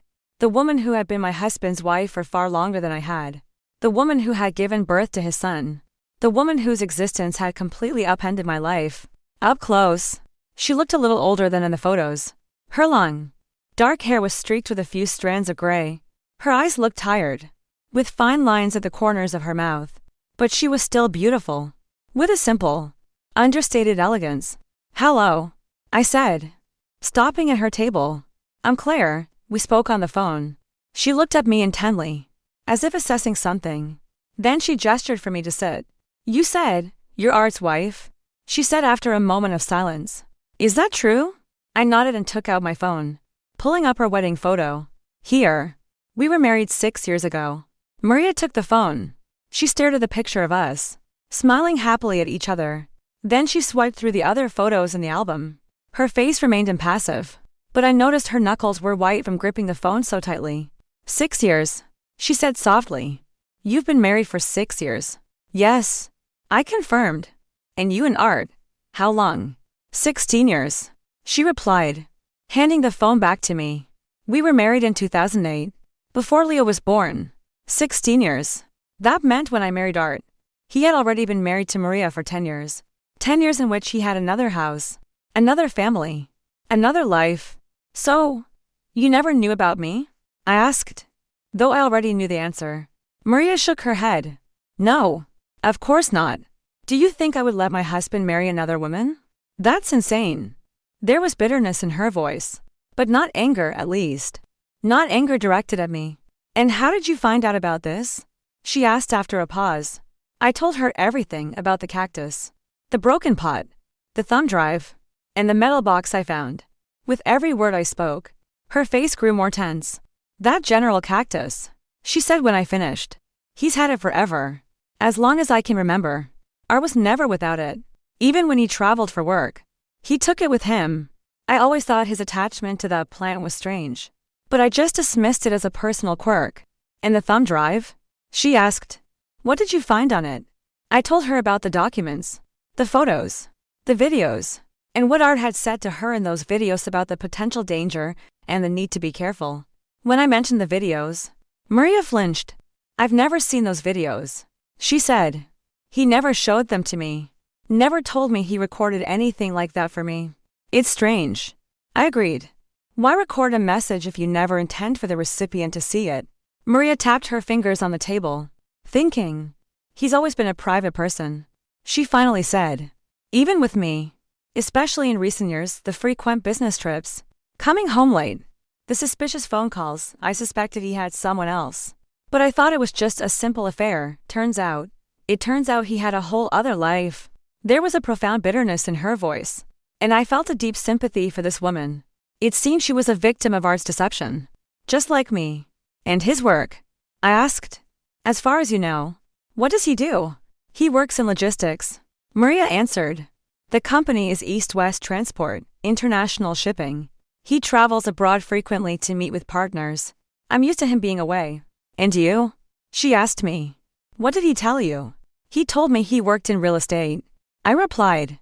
The woman who had been my husband's wife for far longer than I had. The woman who had given birth to his son. The woman whose existence had completely upended my life. Up close, she looked a little older than in the photos. Her long, dark hair was streaked with a few strands of gray. Her eyes looked tired, with fine lines at the corners of her mouth. But she was still beautiful, with a simple, understated elegance. "Hello," I said, stopping at her table. "I'm Claire." We spoke on the phone. She looked at me intently, as if assessing something. Then she gestured for me to sit. "You said you're Art's wife?" she said after a moment of silence. "Is that true?" I nodded and took out my phone, pulling up her wedding photo. "Here. We were married 6 years ago." Maria took the phone. She stared at the picture of us, smiling happily at each other. Then she swiped through the other photos in the album. Her face remained impassive, but I noticed her knuckles were white from gripping the phone so tightly. 6 years, she said softly. "You've been married for 6 years." "Yes," I confirmed. "And you and Art, how long?" 16 years, she replied, handing the phone back to me. "We were married in 2008, before Leo was born." 16 years. That meant when I married Art, He had already been married to Maria for 10 years. 10 years in which he had another house, another family, another life. So, you never knew about me? I asked, though I already knew the answer. Maria shook her head. No, of course not. Do you think I would let my husband marry another woman? That's insane. There was bitterness in her voice, but not anger, at least. Not anger directed at me. And how did you find out about this? She asked after a pause. I told her everything about the cactus, the broken pot, the thumb drive, and the metal box I found. With every word I spoke, her face grew more tense. That general cactus, she said when I finished. He's had it forever. As long as I can remember. I was never without it. Even when he traveled for work, he took it with him. I always thought his attachment to that plant was strange, but I just dismissed it as a personal quirk. And the thumb drive? She asked. What did you find on it? I told her about the documents, the photos, the videos, and what Art had said to her in those videos about the potential danger and the need to be careful. When I mentioned the videos, Maria flinched. I've never seen those videos, she said. He never showed them to me. Never told me he recorded anything like that for me. It's strange. I agreed. Why record a message if you never intend for the recipient to see it? Maria tapped her fingers on the table, thinking. He's always been a private person. She finally said. Even with me. Especially in recent years, the frequent business trips. Coming home late. The suspicious phone calls, I suspected he had someone else. But I thought it was just a simple affair. It turns out he had a whole other life. There was a profound bitterness in her voice, and I felt a deep sympathy for this woman. It seemed she was a victim of Art's deception. Just like me. And his work? I asked. As far as you know. What does he do? He works in logistics. Maria answered. The company is East-West Transport, International Shipping. He travels abroad frequently to meet with partners. I'm used to him being away. And you? She asked me. What did he tell you? He told me he worked in real estate. I replied.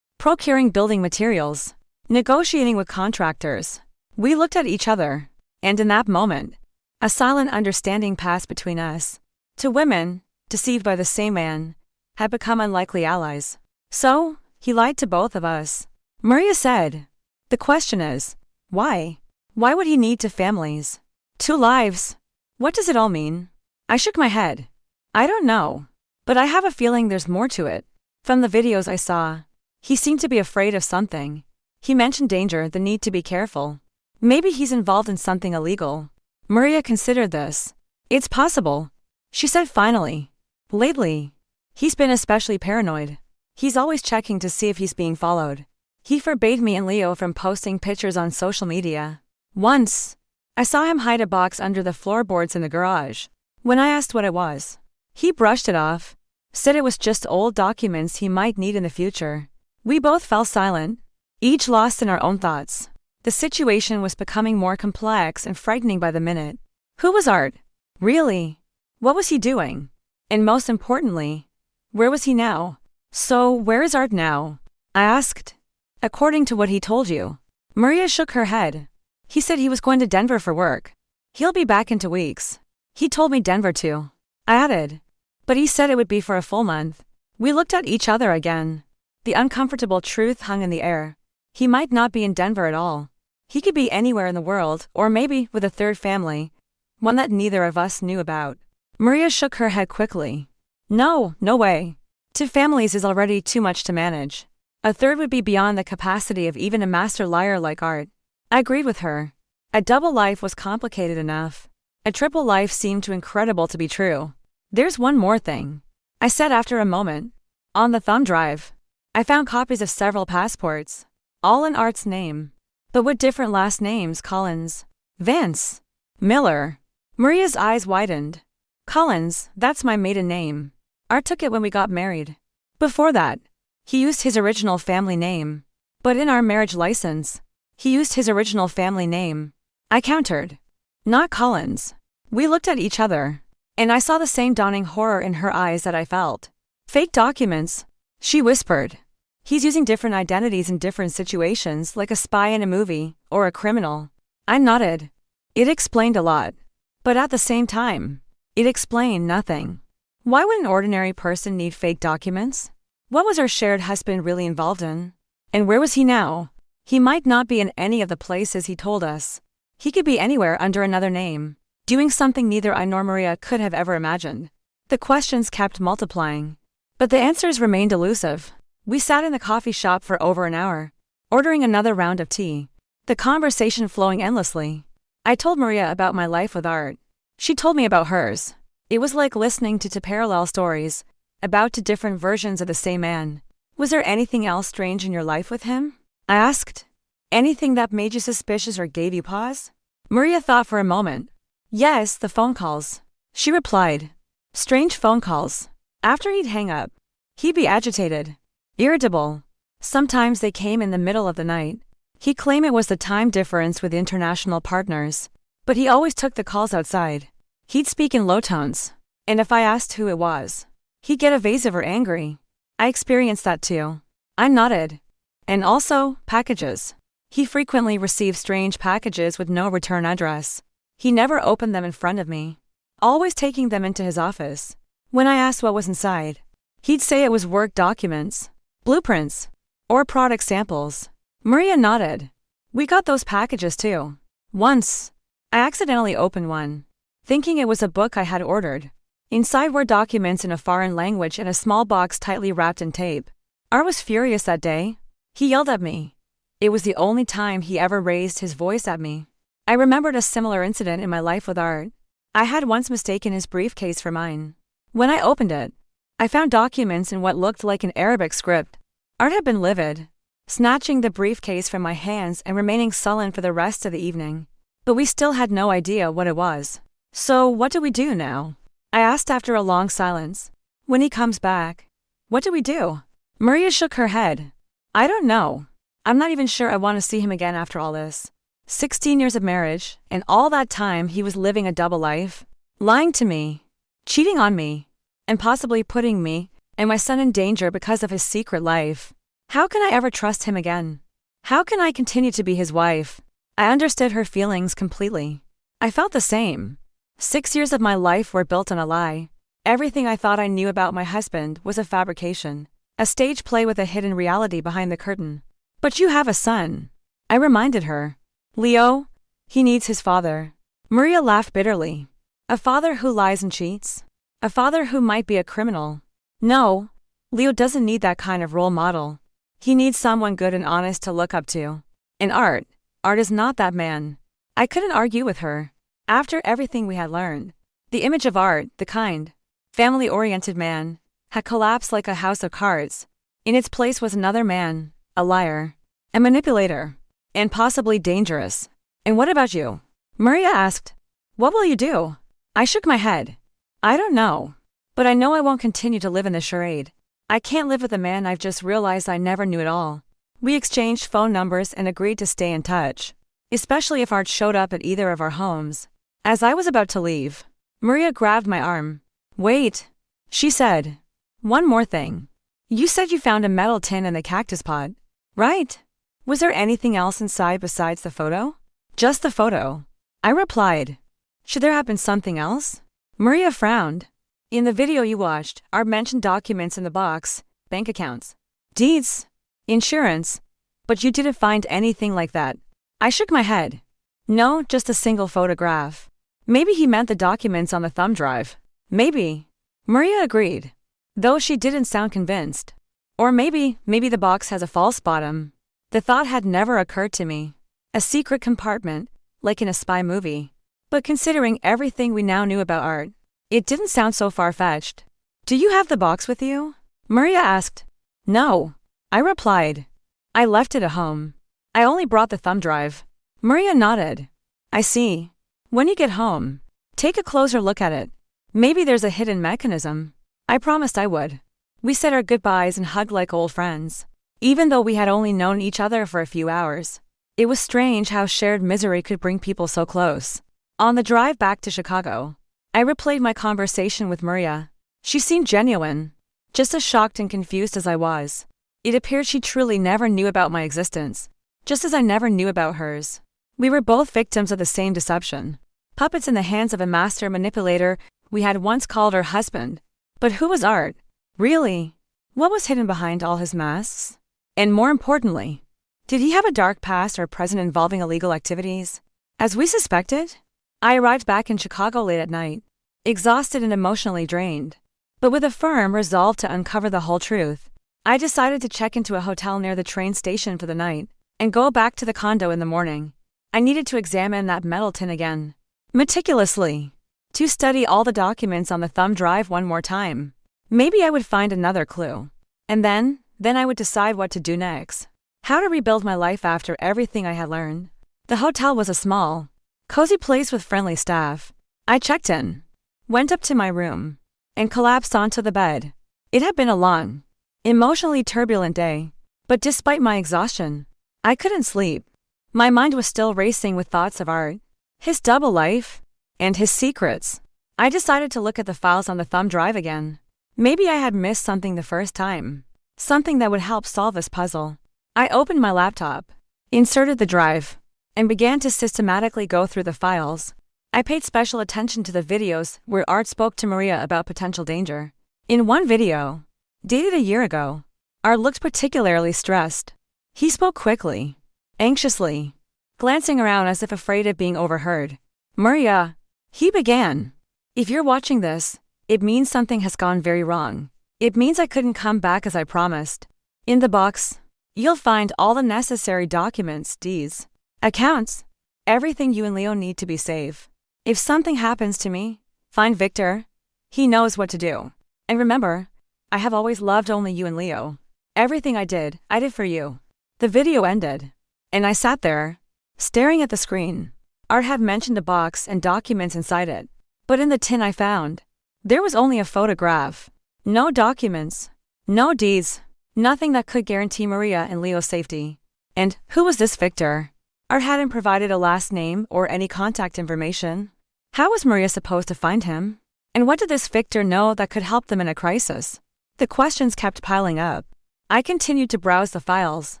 Procuring building materials. Negotiating with contractors. We looked at each other, and in that moment, a silent understanding passed between us. Two women, deceived by the same man, had become unlikely allies. So, he lied to both of us. Maria said. The question is, why? Why would he need two families? 2 lives? What does it all mean? I shook my head. I don't know. But I have a feeling there's more to it. From the videos I saw, he seemed to be afraid of something. He mentioned danger, the need to be careful. Maybe he's involved in something illegal. Maria considered this. It's possible, she said finally. Lately, he's been especially paranoid. He's always checking to see if he's being followed. He forbade me and Leo from posting pictures on social media. Once, I saw him hide a box under the floorboards in the garage. When I asked what it was, he brushed it off, said it was just old documents he might need in the future. We both fell silent, each lost in our own thoughts. The situation was becoming more complex and frightening by the minute. Who was Art? Really? What was he doing? And most importantly, where was he now? So, where is Art now? I asked. According to what he told you. Maria shook her head. He said he was going to Denver for work. He'll be back in 2 weeks. He told me Denver too. I added. But he said it would be for a full month. We looked at each other again. The uncomfortable truth hung in the air. He might not be in Denver at all. He could be anywhere in the world, or maybe with a third family, one that neither of us knew about. Maria shook her head quickly. No way. 2 families is already too much to manage. A third would be beyond the capacity of even a master liar like Art. I agreed with her. A double life was complicated enough. A triple life seemed too incredible to be true. There's one more thing, I said after a moment. On the thumb drive, I found copies of several passports, all in Art's name, but with different last names: Collins, Vance, Miller. Maria's eyes widened. Collins, that's my maiden name. Art took it when we got married. Before that, he used his original family name. But in our marriage license, he used his original family name. I countered. Not Collins. We looked at each other, and I saw the same dawning horror in her eyes that I felt. Fake documents, she whispered. He's using different identities in different situations, like a spy in a movie, or a criminal. I nodded. It explained a lot. But at the same time, it explained nothing. Why would an ordinary person need fake documents? What was our shared husband really involved in? And where was he now? He might not be in any of the places he told us. He could be anywhere under another name, doing something neither I nor Maria could have ever imagined. The questions kept multiplying, but the answers remained elusive. We sat in the coffee shop for over an hour, ordering another round of tea, the conversation flowing endlessly. I told Maria about my life with Art. She told me about hers. It was like listening to two parallel stories, about two different versions of the same man. Was there anything else strange in your life with him? I asked. Anything that made you suspicious or gave you pause? Maria thought for a moment. Yes, the phone calls. She replied. Strange phone calls. After he'd hang up, he'd be agitated, irritable. Sometimes they came in the middle of the night. He claimed it was the time difference with international partners, but he always took the calls outside. He'd speak in low tones, and if I asked who it was, he'd get evasive or angry. I experienced that too. I nodded. And also, packages. He frequently received strange packages with no return address. He never opened them in front of me, always taking them into his office. When I asked what was inside, he'd say it was work documents, blueprints, or product samples. Maria nodded. We got those packages too. Once, I accidentally opened one, thinking it was a book I had ordered. Inside were documents in a foreign language and a small box tightly wrapped in tape. Art was furious that day. He yelled at me. It was the only time he ever raised his voice at me. I remembered a similar incident in my life with Art. I had once mistaken his briefcase for mine. When I opened it, I found documents in what looked like an Arabic script. Art had been livid, snatching the briefcase from my hands and remaining sullen for the rest of the evening. But we still had no idea what it was. So what do we do now? I asked after a long silence. When he comes back, what do we do? Maria shook her head. I don't know. I'm not even sure I want to see him again after all this. 16 years of marriage, and all that time he was living a double life, lying to me, cheating on me, and possibly putting me and my son in danger because of his secret life. How can I ever trust him again? How can I continue to be his wife? I understood her feelings completely. I felt the same. 6 years of my life were built on a lie. Everything I thought I knew about my husband was a fabrication, a stage play with a hidden reality behind the curtain. But you have a son, I reminded her. Leo, he needs his father. Maria laughed bitterly. A father who lies and cheats? A father who might be a criminal? No, Leo doesn't need that kind of role model. He needs someone good and honest to look up to. And Art is not that man. I couldn't argue with her. After everything we had learned, the image of Art, the kind, family-oriented man, had collapsed like a house of cards. In its place was another man, a liar, a manipulator, and possibly dangerous. And what about you? Maria asked. What will you do? I shook my head. I don't know. But I know I won't continue to live in this charade. I can't live with a man I've just realized I never knew at all. We exchanged phone numbers and agreed to stay in touch, especially if Art showed up at either of our homes. As I was about to leave, Maria grabbed my arm. Wait, she said. One more thing. You said you found a metal tin in the cactus pot, right? Was there anything else inside besides the photo? Just the photo, I replied. Should there have been something else? Maria frowned. In the video you watched, Art mentioned documents in the box, bank accounts, deeds, insurance, but you didn't find anything like that. I shook my head. No, just a single photograph. Maybe he meant the documents on the thumb drive. Maybe. Maria agreed, though she didn't sound convinced. Or maybe the box has a false bottom. The thought had never occurred to me. A secret compartment, like in a spy movie. But considering everything we now knew about Art, it didn't sound so far-fetched. Do you have the box with you? Maria asked. No, I replied. I left it at home. I only brought the thumb drive. Maria nodded. I see. When you get home, take a closer look at it. Maybe there's a hidden mechanism. I promised I would. We said our goodbyes and hugged like old friends. Even though we had only known each other for a few hours, it was strange how shared misery could bring people so close. On the drive back to Chicago, I replayed my conversation with Maria. She seemed genuine, just as shocked and confused as I was. It appeared she truly never knew about my existence, just as I never knew about hers. We were both victims of the same deception, puppets in the hands of a master manipulator we had once called our husband. But who was Art? Really? What was hidden behind all his masks? And more importantly, did he have a dark past or present involving illegal activities? As we suspected, I arrived back in Chicago late at night, exhausted and emotionally drained. But with a firm resolve to uncover the whole truth, I decided to check into a hotel near the train station for the night and go back to the condo in the morning. I needed to examine that metal tin again, meticulously, to study all the documents on the thumb drive one more time. Maybe I would find another clue. And then I would decide what to do next. How to rebuild my life after everything I had learned. The hotel was a small, cozy place with friendly staff. I checked in, went up to my room, and collapsed onto the bed. It had been a long, emotionally turbulent day, but despite my exhaustion, I couldn't sleep. My mind was still racing with thoughts of Art, his double life, and his secrets. I decided to look at the files on the thumb drive again. Maybe I had missed something the first time, something that would help solve this puzzle. I opened my laptop, inserted the drive, and began to systematically go through the files. I paid special attention to the videos where Art spoke to Maria about potential danger. In one video, dated a year ago, Art looked particularly stressed. He spoke quickly, anxiously, glancing around as if afraid of being overheard. "Maria," he began, "if you're watching this, it means something has gone very wrong. It means I couldn't come back as I promised. In the box, you'll find all the necessary documents, deeds, accounts, everything you and Leo need to be safe. If something happens to me, find Victor. He knows what to do. And remember, I have always loved only you and Leo. Everything I did for you." The video ended, and I sat there, staring at the screen. Art had mentioned a box and documents inside it, but in the tin I found, there was only a photograph. No documents, no deeds, nothing that could guarantee Maria and Leo's safety. And who was this Victor? Art hadn't provided a last name or any contact information. How was Maria supposed to find him? And what did this Victor know that could help them in a crisis? The questions kept piling up. I continued to browse the files,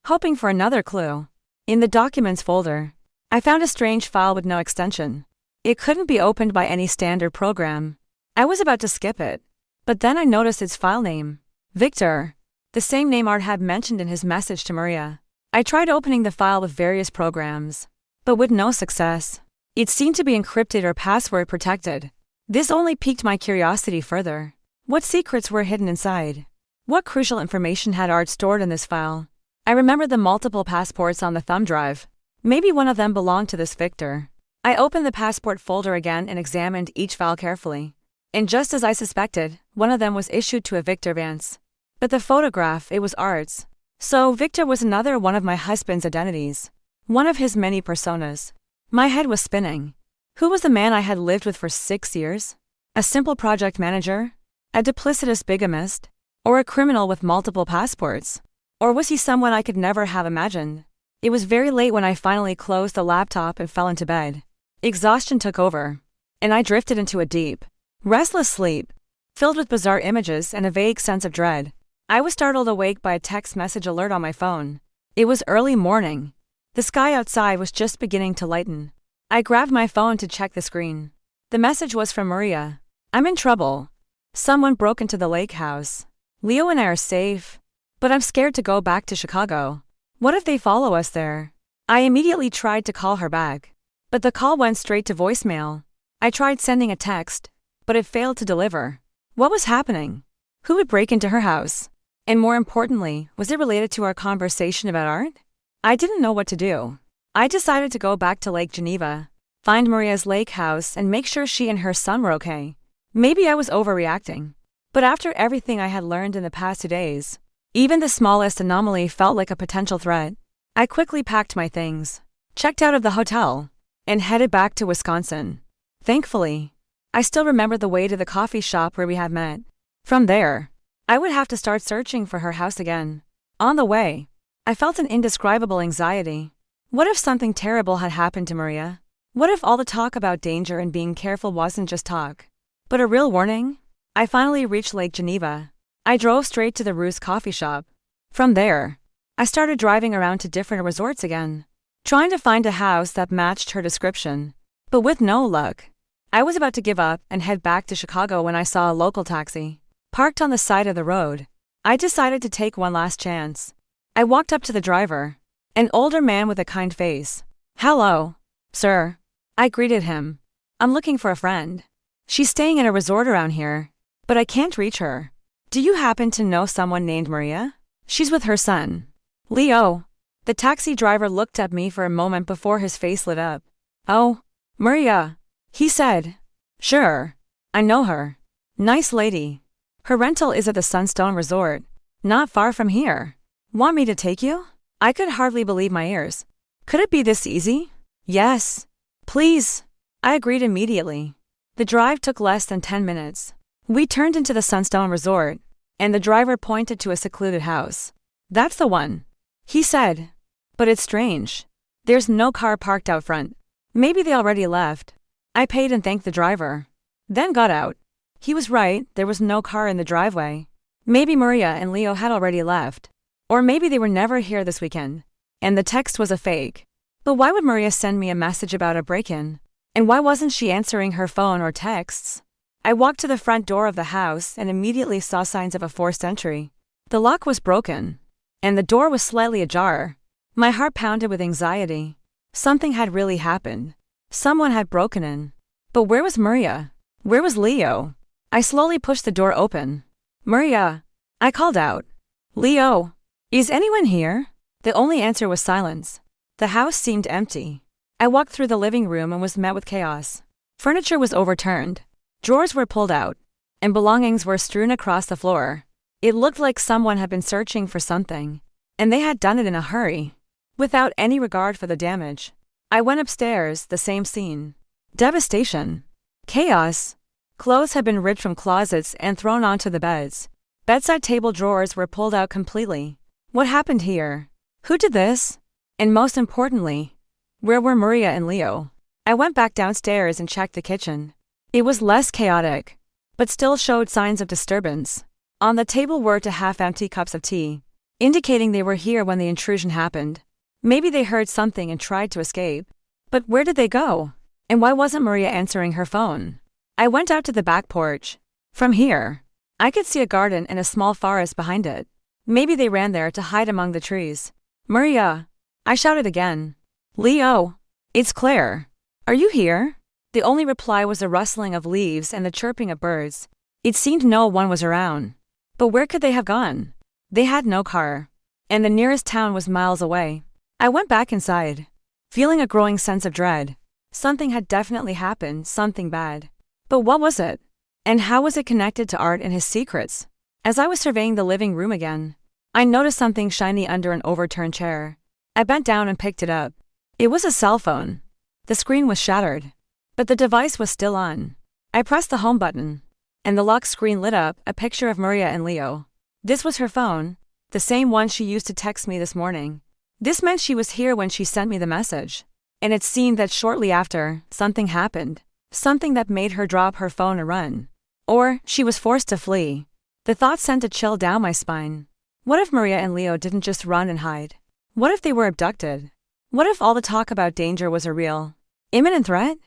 hoping for another clue. In the documents folder, I found a strange file with no extension. It couldn't be opened by any standard program. I was about to skip it, but then I noticed its file name, Victor, the same name Art had mentioned in his message to Maria. I tried opening the file with various programs, but with no success. It seemed to be encrypted or password protected. This only piqued my curiosity further. What secrets were hidden inside? What crucial information had Art stored in this file? I remembered the multiple passports on the thumb drive. Maybe one of them belonged to this Victor. I opened the passport folder again and examined each file carefully. And just as I suspected, one of them was issued to a Victor Vance. But the photograph, it was Art's. So Victor was another one of my husband's identities. One of his many personas. My head was spinning. Who was the man I had lived with for 6 years? A simple project manager? A duplicitous bigamist? Or a criminal with multiple passports? Or was he someone I could never have imagined? It was very late when I finally closed the laptop and fell into bed. Exhaustion took over, and I drifted into a deep, restless sleep, filled with bizarre images and a vague sense of dread. I was startled awake by a text message alert on my phone. It was early morning. The sky outside was just beginning to lighten. I grabbed my phone to check the screen. The message was from Maria. "I'm in trouble. Someone broke into the lake house. Leo and I are safe, but I'm scared to go back to Chicago. What if they follow us there?" I immediately tried to call her back, but the call went straight to voicemail. I tried sending a text, but it failed to deliver. What was happening? Who would break into her house? And more importantly, was it related to our conversation about Art? I didn't know what to do. I decided to go back to Lake Geneva, find Maria's lake house and make sure she and her son were okay. Maybe I was overreacting. But after everything I had learned in the past 2 days, even the smallest anomaly felt like a potential threat. I quickly packed my things, checked out of the hotel, and headed back to Wisconsin. Thankfully, I still remember the way to the coffee shop where we had met. From there, I would have to start searching for her house again. On the way, I felt an indescribable anxiety. What if something terrible had happened to Maria? What if all the talk about danger and being careful wasn't just talk, but a real warning? I finally reached Lake Geneva. I drove straight to the Ruse coffee shop. From there, I started driving around to different resorts again, trying to find a house that matched her description, but with no luck. I was about to give up and head back to Chicago when I saw a local taxi parked on the side of the road. I decided to take one last chance. I walked up to the driver, an older man with a kind face. "Hello, sir," I greeted him. "I'm looking for a friend. She's staying at a resort around here, but I can't reach her. Do you happen to know someone named Maria? She's with her son, Leo." The taxi driver looked at me for a moment before his face lit up. "Oh, Maria," he said. "Sure, I know her. Nice lady. Her rental is at the Sunstone Resort, not far from here. Want me to take you?" I could hardly believe my ears. Could it be this easy? "Yes, please," I agreed immediately. The drive took less than 10 minutes. We turned into the Sunstone Resort, and the driver pointed to a secluded house. "That's the one," he said. "But it's strange. There's no car parked out front. Maybe they already left." I paid and thanked the driver, then got out. He was right, there was no car in the driveway. Maybe Maria and Leo had already left. Or maybe they were never here this weekend, and the text was a fake. But why would Maria send me a message about a break-in? And why wasn't she answering her phone or texts? I walked to the front door of the house and immediately saw signs of a forced entry. The lock was broken, and the door was slightly ajar. My heart pounded with anxiety. Something had really happened. Someone had broken in. But where was Maria? Where was Leo? I slowly pushed the door open. "Maria," I called out. "Leo, is anyone here?" The only answer was silence. The house seemed empty. I walked through the living room and was met with chaos. Furniture was overturned. Drawers were pulled out, and belongings were strewn across the floor. It looked like someone had been searching for something, and they had done it in a hurry, without any regard for the damage. I went upstairs, the same scene. Devastation. Chaos. Clothes had been ripped from closets and thrown onto the beds. Bedside table drawers were pulled out completely. What happened here? Who did this? And most importantly, where were Maria and Leo? I went back downstairs and checked the kitchen. It was less chaotic, but still showed signs of disturbance. On the table were two half-empty cups of tea, indicating they were here when the intrusion happened. Maybe they heard something and tried to escape. But where did they go? And why wasn't Maria answering her phone? I went out to the back porch. From here, I could see a garden and a small forest behind it. Maybe they ran there to hide among the trees. "Maria!" I shouted again. "Leo! It's Claire. Are you here?" The only reply was a rustling of leaves and the chirping of birds. It seemed no one was around. But where could they have gone? They had no car, and the nearest town was miles away. I went back inside, feeling a growing sense of dread. Something had definitely happened, something bad. But what was it? And how was it connected to Art and his secrets? As I was surveying the living room again, I noticed something shiny under an overturned chair. I bent down and picked it up. It was a cell phone. The screen was shattered, but the device was still on. I pressed the home button, and the lock screen lit up, a picture of Maria and Leo. This was her phone, the same one she used to text me this morning. This meant she was here when she sent me the message. And it seemed that shortly after, something happened. Something that made her drop her phone and run. Or, she was forced to flee. The thought sent a chill down my spine. What if Maria and Leo didn't just run and hide? What if they were abducted? What if all the talk about danger was a real, imminent threat?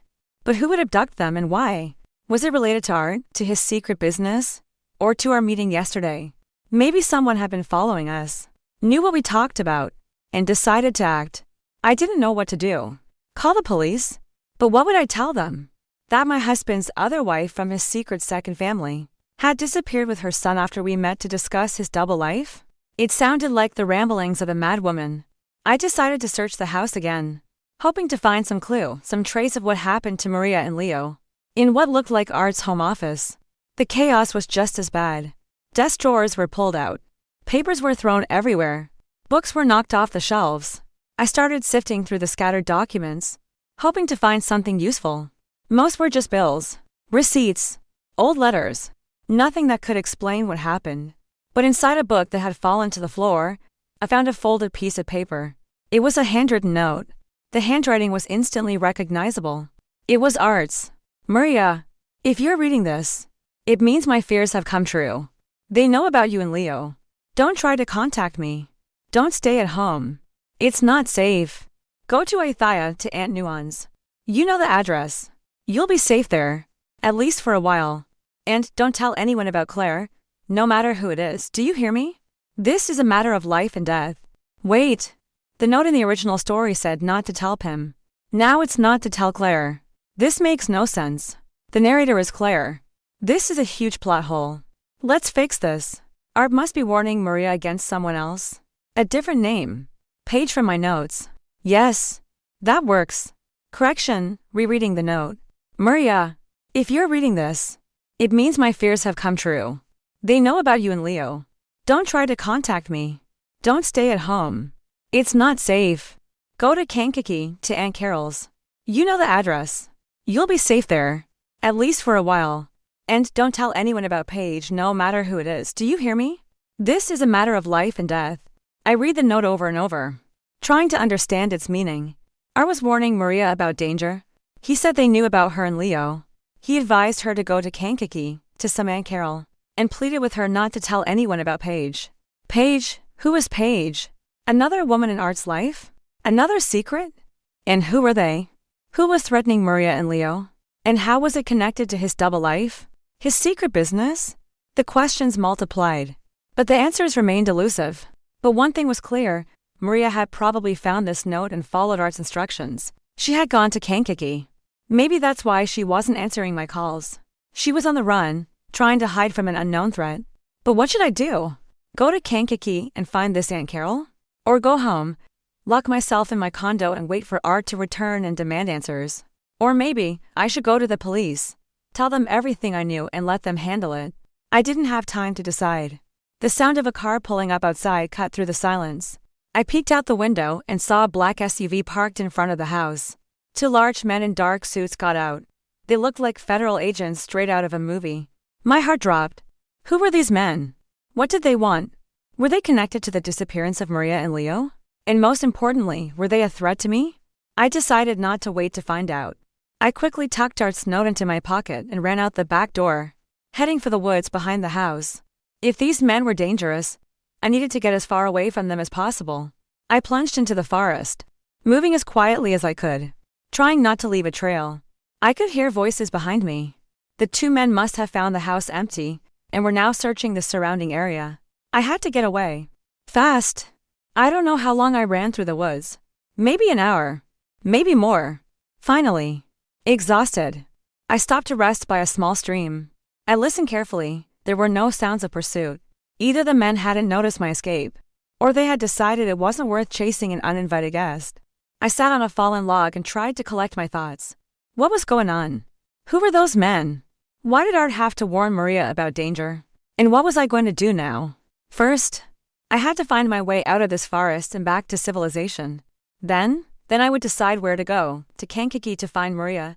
But who would abduct them and why? Was it related to Art, to his secret business? Or to our meeting yesterday? Maybe someone had been following us, knew what we talked about, and decided to act. I didn't know what to do. Call the police? But what would I tell them? That my husband's other wife from his secret second family had disappeared with her son after we met to discuss his double life? It sounded like the ramblings of a madwoman. I decided to search the house again, hoping to find some clue, some trace of what happened to Maria and Leo. In what looked like Art's home office, the chaos was just as bad. Desk drawers were pulled out. Papers were thrown everywhere. Books were knocked off the shelves. I started sifting through the scattered documents, hoping to find something useful. Most were just bills, receipts, old letters. Nothing that could explain what happened. But inside a book that had fallen to the floor, I found a folded piece of paper. It was a handwritten note. The handwriting was instantly recognizable. It was Art's. "Maria, if you're reading this, it means my fears have come true. They know about you and Leo. Don't try to contact me. Don't stay at home. It's not safe. Go to Athaya to Aunt Nuan's. You know the address. You'll be safe there. At least for a while. And don't tell anyone about Claire, no matter who it is. Do you hear me? This is a matter of life and death. Wait. The note in the original story said not to tell Pim. Now it's not to tell Claire. This makes no sense. The narrator is Claire. This is a huge plot hole. Let's fix this. Art must be warning Maria against someone else. A different name. Page from my notes. Yes. That works. Correction, rereading the note. Maria, if you're reading this, it means my fears have come true. They know about you and Leo. Don't try to contact me. Don't stay at home. It's not safe. Go to Kankakee, to Aunt Carol's. You know the address. You'll be safe there. At least for a while. And don't tell anyone about Paige, no matter who it is. Do you hear me? This is a matter of life and death. I read the note over and over, trying to understand its meaning. Art was warning Maria about danger. He said they knew about her and Leo. He advised her to go to Kankakee, to some Aunt Carol, and pleaded with her not to tell anyone about Paige. Paige? Who was Paige? Another woman in Art's life? Another secret? And who were they? Who was threatening Maria and Leo? And how was it connected to his double life? His secret business? The questions multiplied. But the answers remained elusive. But one thing was clear, Maria had probably found this note and followed Art's instructions. She had gone to Kankakee. Maybe that's why she wasn't answering my calls. She was on the run, trying to hide from an unknown threat. But what should I do? Go to Kankakee and find this Aunt Carol? Or go home, lock myself in my condo and wait for Art to return and demand answers? Or maybe I should go to the police, tell them everything I knew and let them handle it. I didn't have time to decide. The sound of a car pulling up outside cut through the silence. I peeked out the window and saw a black SUV parked in front of the house. Two large men in dark suits got out. They looked like federal agents straight out of a movie. My heart dropped. Who were these men? What did they want? Were they connected to the disappearance of Maria and Leo? And most importantly, were they a threat to me? I decided not to wait to find out. I quickly tucked Art's note into my pocket and ran out the back door, heading for the woods behind the house. If these men were dangerous, I needed to get as far away from them as possible. I plunged into the forest, moving as quietly as I could, trying not to leave a trail. I could hear voices behind me. The two men must have found the house empty and were now searching the surrounding area. I had to get away. Fast. I don't know how long I ran through the woods. Maybe an hour. Maybe more. Finally, exhausted, I stopped to rest by a small stream. I listened carefully. There were no sounds of pursuit. Either the men hadn't noticed my escape, or they had decided it wasn't worth chasing an uninvited guest. I sat on a fallen log and tried to collect my thoughts. What was going on? Who were those men? Why did Art have to warn Maria about danger? And what was I going to do now? First, I had to find my way out of this forest and back to civilization. Then I would decide where to go, to Kankakee to find Maria,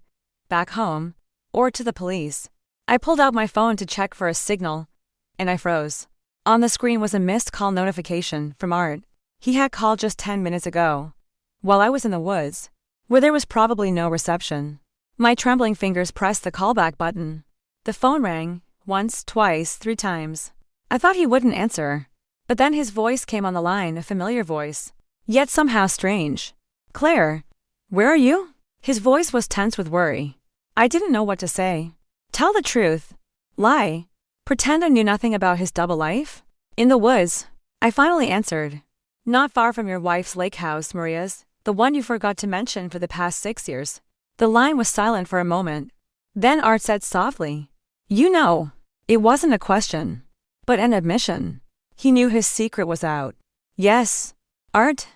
back home, or to the police. I pulled out my phone to check for a signal, and I froze. On the screen was a missed call notification from Art. He had called just 10 minutes ago, while I was in the woods, where there was probably no reception. My trembling fingers pressed the callback button. The phone rang, once, twice, 3 times. I thought he wouldn't answer, but then his voice came on the line, a familiar voice, yet somehow strange. Claire, where are you? His voice was tense with worry. I didn't know what to say. Tell the truth. Lie. Pretend I knew nothing about his double life? In the woods. I finally answered. Not far from your wife's lake house, Maria's, the one you forgot to mention for the past 6 years. The line was silent for a moment. Then Art said softly, You know. It wasn't a question, but an admission. He knew his secret was out. Yes. Art?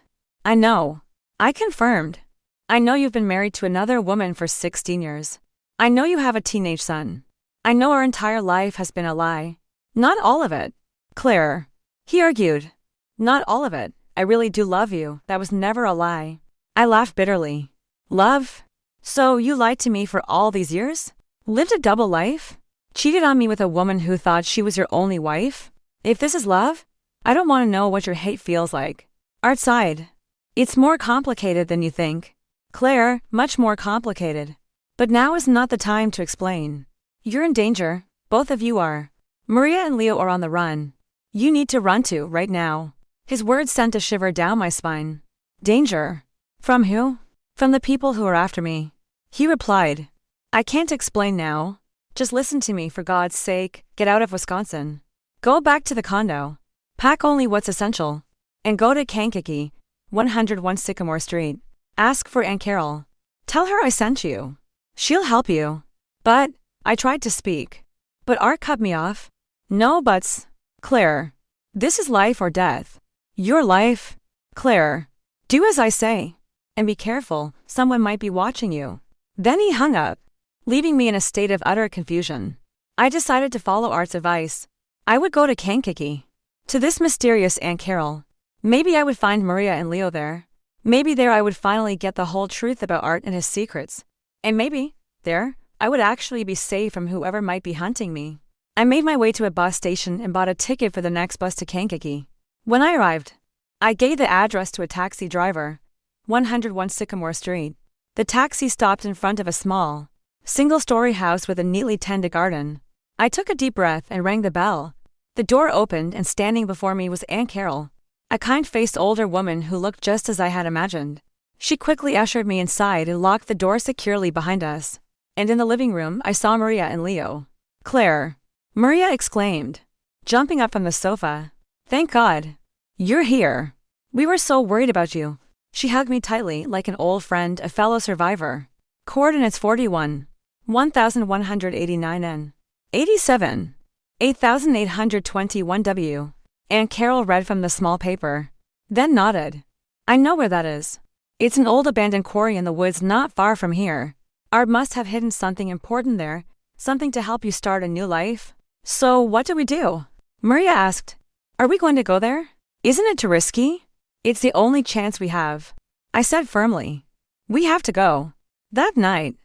I know. I confirmed. I know you've been married to another woman for 16 years. I know you have a teenage son. I know our entire life has been a lie. Not all of it. Claire. He argued. Not all of it. I really do love you. That was never a lie. I laughed bitterly. Love? So you lied to me for all these years? Lived a double life? Cheated on me with a woman who thought she was your only wife? If this is love, I don't want to know what your hate feels like. Art sighed. It's more complicated than you think. Claire, much more complicated. But now is not the time to explain. You're in danger, both of you are. Maria and Leo are on the run. You need to run to, right now. His words sent a shiver down my spine. Danger? From who? From the people who are after me. He replied. I can't explain now. Just listen to me, for God's sake. Get out of Wisconsin. Go back to the condo. Pack only what's essential. And go to Kankakee, 101 Sycamore Street. Ask for Aunt Carol. Tell her I sent you. She'll help you. But, I tried to speak. But Art cut me off. No buts. Claire. This is life or death. Your life. Claire. Do as I say. And be careful, someone might be watching you. Then he hung up, leaving me in a state of utter confusion. I decided to follow Art's advice. I would go to Kankakee. To this mysterious Aunt Carol. Maybe I would find Maria and Leo there. Maybe there I would finally get the whole truth about Art and his secrets. And maybe, there, I would actually be safe from whoever might be hunting me. I made my way to a bus station and bought a ticket for the next bus to Kankakee. When I arrived, I gave the address to a taxi driver, 101 Sycamore Street. The taxi stopped in front of a small, single-story house with a neatly tended garden. I took a deep breath and rang the bell. The door opened and standing before me was Aunt Carol, a kind-faced older woman who looked just as I had imagined. She quickly ushered me inside and locked the door securely behind us. And in the living room, I saw Maria and Leo. Claire. Maria exclaimed, jumping up from the sofa. Thank God. You're here. We were so worried about you. She hugged me tightly like an old friend, a fellow survivor. Coordinates 41. 1189 N. 87. 8821 W. Aunt Carol read from the small paper. Then nodded. I know where that is. It's an old abandoned quarry in the woods not far from here. Art must have hidden something important there, something to help you start a new life. So what do we do? Maria asked. Are we going to go there? Isn't it too risky? It's the only chance we have. I said firmly. We have to go. That night,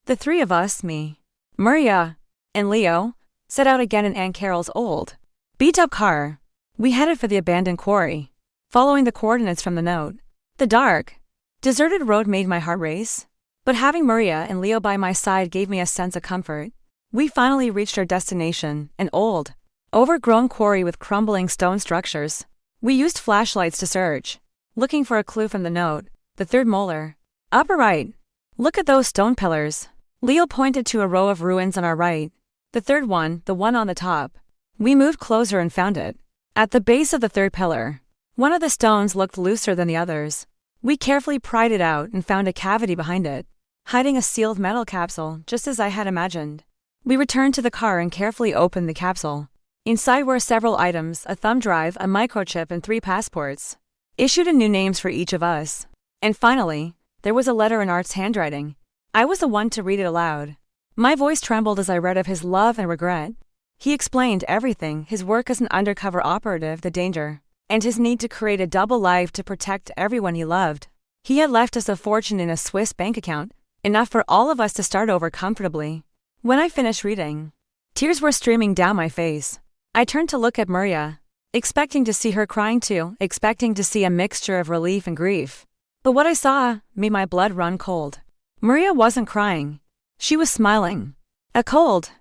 the three of us, me, Maria, and Leo, set out again in Aunt Carol's old, beat-up car. We headed for the abandoned quarry, following the coordinates from the note. The dark, deserted road made my heart race, but having Maria and Leo by my side gave me a sense of comfort. We finally reached our destination, an old, overgrown quarry with crumbling stone structures. We used flashlights to search, looking for a clue from the note. The third molar. Upper right. Look at those stone pillars. Leo pointed to a row of ruins on our right. The third one, the one on the top. We moved closer and found it. At the base of the third pillar, one of the stones looked looser than the others. We carefully pried it out and found a cavity behind it, hiding a sealed metal capsule, just as I had imagined. We returned to the car and carefully opened the capsule. Inside were several items, a thumb drive, a microchip, and 3 passports, issued in new names for each of us. And finally, there was a letter in Art's handwriting. I was the one to read it aloud. My voice trembled as I read of his love and regret. He explained everything, his work as an undercover operative, the danger, and his need to create a double life to protect everyone he loved. He had left us a fortune in a Swiss bank account, enough for all of us to start over comfortably. When I finished reading, tears were streaming down my face. I turned to look at Maria, expecting to see her crying too, expecting to see a mixture of relief and grief. But what I saw made my blood run cold. Maria wasn't crying. She was smiling. A cold,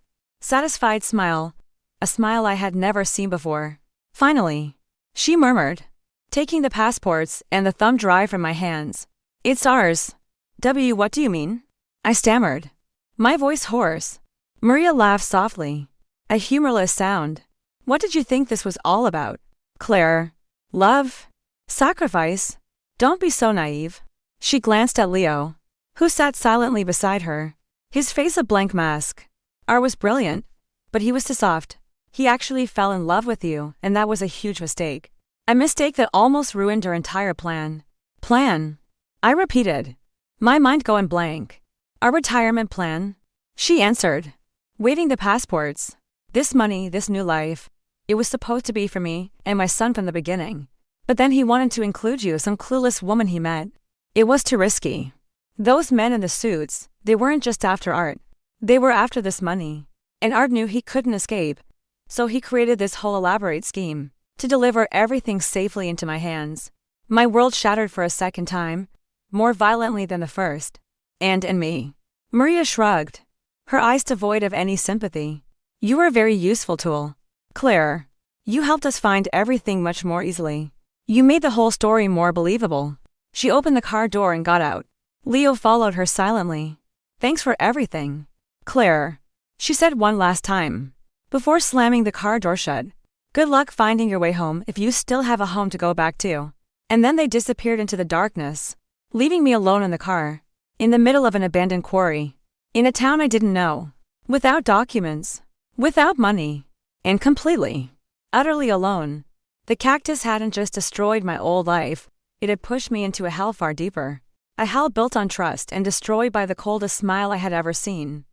satisfied smile, a smile I had never seen before. Finally, she murmured, taking the passports and the thumb drive from my hands. It's ours. W, what do you mean? I stammered, my voice hoarse. Maria laughed softly, a humorless sound. What did you think this was all about? Claire. Love? Sacrifice? Don't be so naive. She glanced at Leo, who sat silently beside her, his face a blank mask. Art was brilliant, but he was too soft. He actually fell in love with you, and that was a huge mistake. A mistake that almost ruined our entire plan. Plan? I repeated, my mind going blank. Our retirement plan? She answered, waving the passports. This money, this new life. It was supposed to be for me and my son from the beginning. But then he wanted to include you, some clueless woman he met. It was too risky. Those men in the suits, they weren't just after Art. They were after this money. And Art knew he couldn't escape. So he created this whole elaborate scheme to deliver everything safely into my hands. My world shattered for a second time, more violently than the first. And me. Maria shrugged, her eyes devoid of any sympathy. You were a very useful tool. Claire, you helped us find everything much more easily. You made the whole story more believable. She opened the car door and got out. Leo followed her silently. Thanks for everything. Claire, she said one last time, before slamming the car door shut. Good luck finding your way home if you still have a home to go back to. And then they disappeared into the darkness, leaving me alone in the car, in the middle of an abandoned quarry, in a town I didn't know, without documents, without money, and completely, utterly alone. The cactus hadn't just destroyed my old life, it had pushed me into a hell far deeper. A hell built on trust and destroyed by the coldest smile I had ever seen.